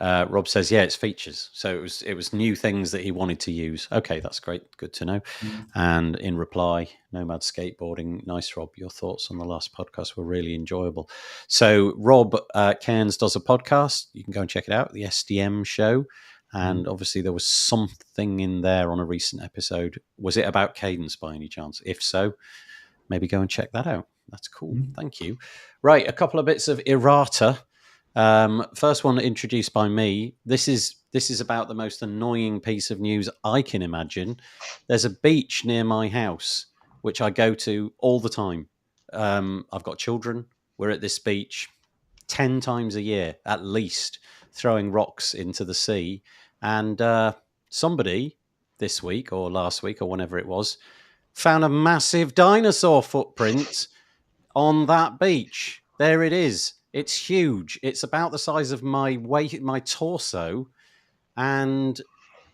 Rob says, it's features. So it was new things that he wanted to use. Okay, that's great. Good to know. Mm-hmm. And in reply, Nomad Skateboarding. Nice, Rob. Your thoughts on the last podcast were really enjoyable. So Rob Cairns does a podcast. You can go and check it out, the SDM show. And obviously there was something in there on a recent episode. Was it about Cadence by any chance? If so, maybe go and check that out. That's cool. Mm-hmm. Thank you. Right, a couple of bits of errata. First one introduced by me. This is about the most annoying piece of news I can imagine. There's a beach near my house, which I go to all the time. I've got children. We're at this beach 10 times a year, at least, throwing rocks into the sea. And somebody this week or last week or whenever it was, found a massive dinosaur footprint on that beach. There it is. It's huge. It's about the size of my torso, and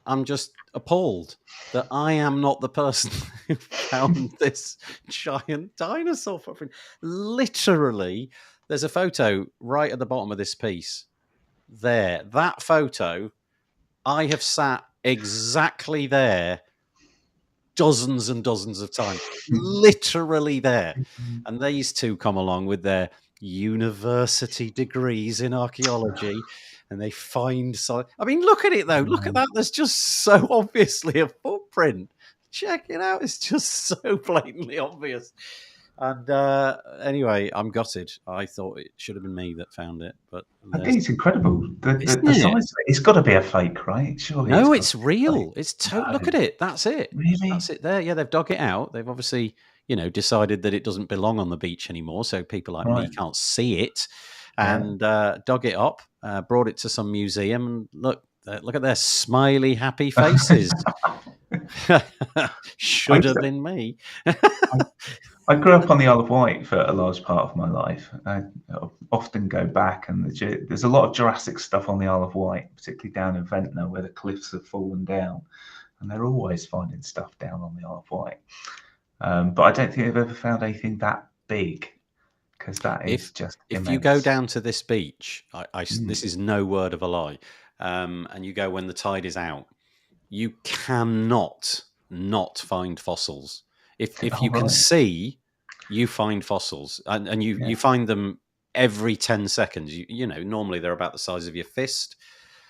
I'm just appalled that I am not the person who found this giant dinosaur footprint. Literally, there's a photo right at the bottom of this piece. There, that photo, I have sat exactly there dozens and dozens of times, literally there. And these two come along with their university degrees in archaeology, and they find look at it though. Look at that. There's just so obviously a footprint. Check it out. It's just so blatantly obvious. And anyway, I'm gutted. I thought it should have been me that found it, but I think it's incredible. The size. It's got to be a fake, right? Surely. No, it's real. It's look at it. That's it. Really? That's it. There. Yeah, they've dug it out. They've obviously, decided that it doesn't belong on the beach anymore, so people like me can't see it, and dug it up, brought it to some museum, and look at their smiley, happy faces. Should have been me. I grew up on the Isle of Wight for a large part of my life. I often go back, and there's a lot of Jurassic stuff on the Isle of Wight, particularly down in Ventnor, where the cliffs have fallen down, and they're always finding stuff down on the Isle of Wight. But I don't think I've ever found anything that big, because that is just immense. If you go down to this beach, this is no word of a lie, and you go when the tide is out, you cannot not find fossils. If you can see, you find fossils, and you find them every 10 seconds. You know, normally they're about the size of your fist,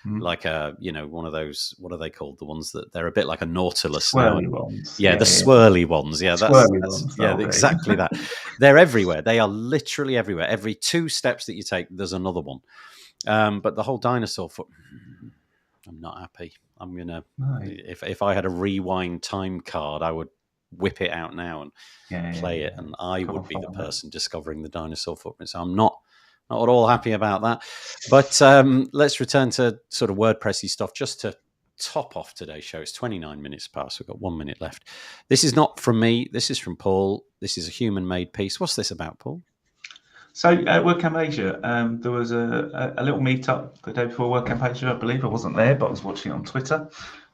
like one of those, what are they called? The ones that they're a bit like a nautilus. Swirly ones. Yeah, the swirly ones. Yeah, ones, exactly that. They're everywhere. They are literally everywhere. Every 2 steps that you take, there's another one. But the whole dinosaur foot, I'm not happy. I'm gonna if I had a rewind time card, I would whip it out now and play it, and I would be the person discovering the dinosaur footprint. So I'm not at all happy about that. But let's return to sort of WordPressy stuff just to top off today's show. It's 29 minutes past. We've got 1 minute left. This is not from me. This is from Paul. This is a human-made piece. What's this about, Paul? So at WordCamp Asia, there was a little meetup the day before WordCamp Asia. I believe I wasn't there, but I was watching it on Twitter,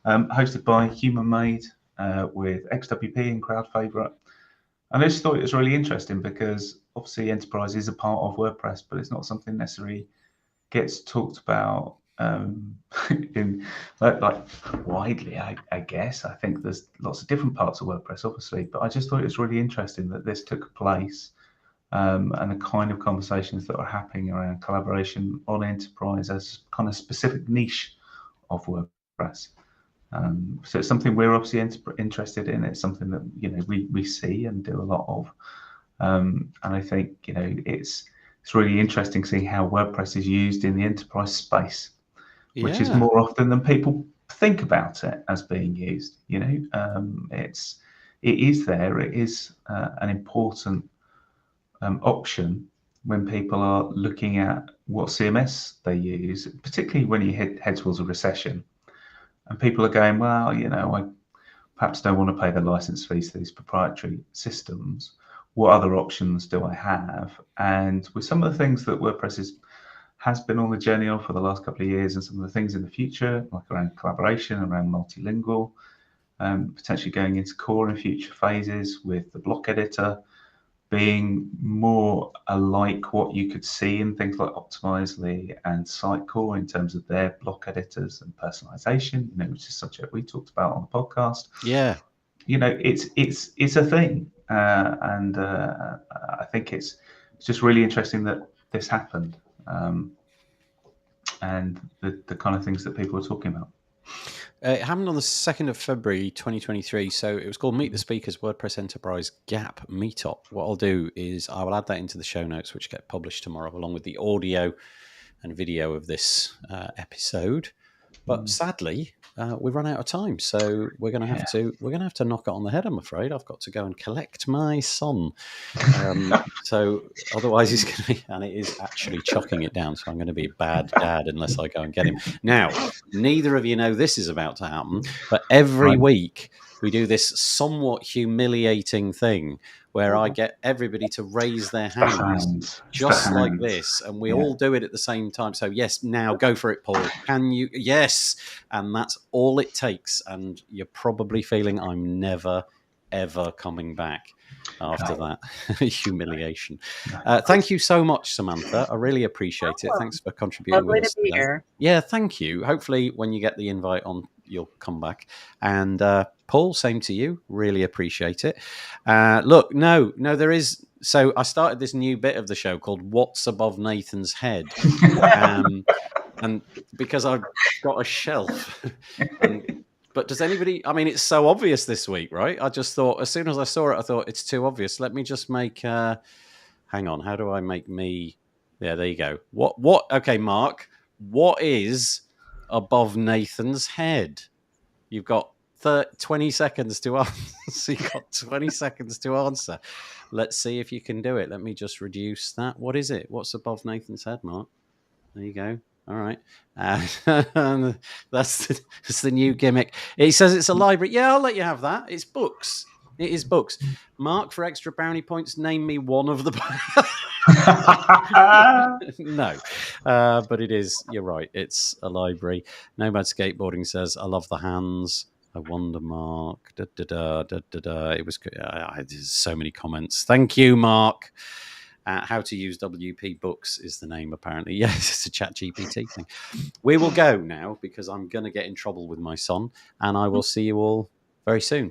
hosted by Human Made with XWP and Crowd Favorite. And I just thought it was really interesting because obviously enterprise is a part of WordPress, but it's not something necessarily gets talked about in like widely. I guess I think there's lots of different parts of WordPress, obviously, but I just thought it was really interesting that this took place. And the kind of conversations that are happening around collaboration on enterprise as kind of specific niche of WordPress. So it's something we're obviously interested in. It's something that we see and do a lot of. And I think it's really interesting seeing how WordPress is used in the enterprise space, which is more often than people think about it as being used. It is there. It is an important option when people are looking at what CMS they use, particularly when you head towards a recession, and people are going, well, I perhaps don't want to pay the license fees for these proprietary systems. What other options do I have? And with some of the things that WordPress has been on the journey of for the last couple of years, and some of the things in the future, like around collaboration, around multilingual, potentially going into core in future phases with the block editor, being more alike what you could see in things like Optimizely and Sitecore in terms of their block editors and personalization, which is a subject we talked about on the podcast. Yeah, it's a thing, and I think it's just really interesting that this happened, and the kind of things that people are talking about. It happened on the 2nd of February 2023. So it was called Meet the Speakers WordPress Enterprise Gap Meetup. What I'll do is I will add that into the show notes, which get published tomorrow, along with the audio and video of this episode. But sadly, we've run out of time, so we're going to have to knock it on the head. I'm afraid I've got to go and collect my son. So otherwise, he's going to be, and it is actually chucking it down. So I'm going to be a bad dad unless I go and get him. Now, neither of you know this is about to happen, but every week we do this somewhat humiliating thing where I get everybody to raise their hands just like this, and we all do it at the same time. So yes, now go for it, Paul. Can you? Yes. And that's all it takes. And you're probably feeling I'm never, ever coming back after that humiliation. Thank you so much, Samantha. I really appreciate it. Thanks for contributing with us today. Here. Yeah, thank you. Hopefully when you get the invite on, you'll come back. And Paul, same to you. Really appreciate it. Look, no, there is. So I started this new bit of the show called What's Above Nathan's Head. And because I've got a shelf. But does anybody, I mean, it's so obvious this week, right? I just thought, as soon as I saw it, I thought it's too obvious. Let me just make, hang on, how do I make me, yeah, there you go. Okay, Mark, what is above Nathan's head? You've got 20 seconds to answer. You've got 20 seconds to answer. Let's see if you can do it. Let me just reduce that. What is it? What's above Nathan's head, Mark? There you go. All right. That's the new gimmick. He says it's a library. Yeah, I'll let you have that. It's books. It is books. Mark, for extra brownie points, name me one of the... No. But it is, you're right. It's a library. Nomad Skateboarding says, I love the hands. I wonder, Mark. Da, da, da, da, da, da. It was good. There's so many comments. Thank you, Mark. How to use WP Books is the name, apparently. Yes, it's a chat GPT thing. We will go now because I'm going to get in trouble with my son, and I will see you all very soon.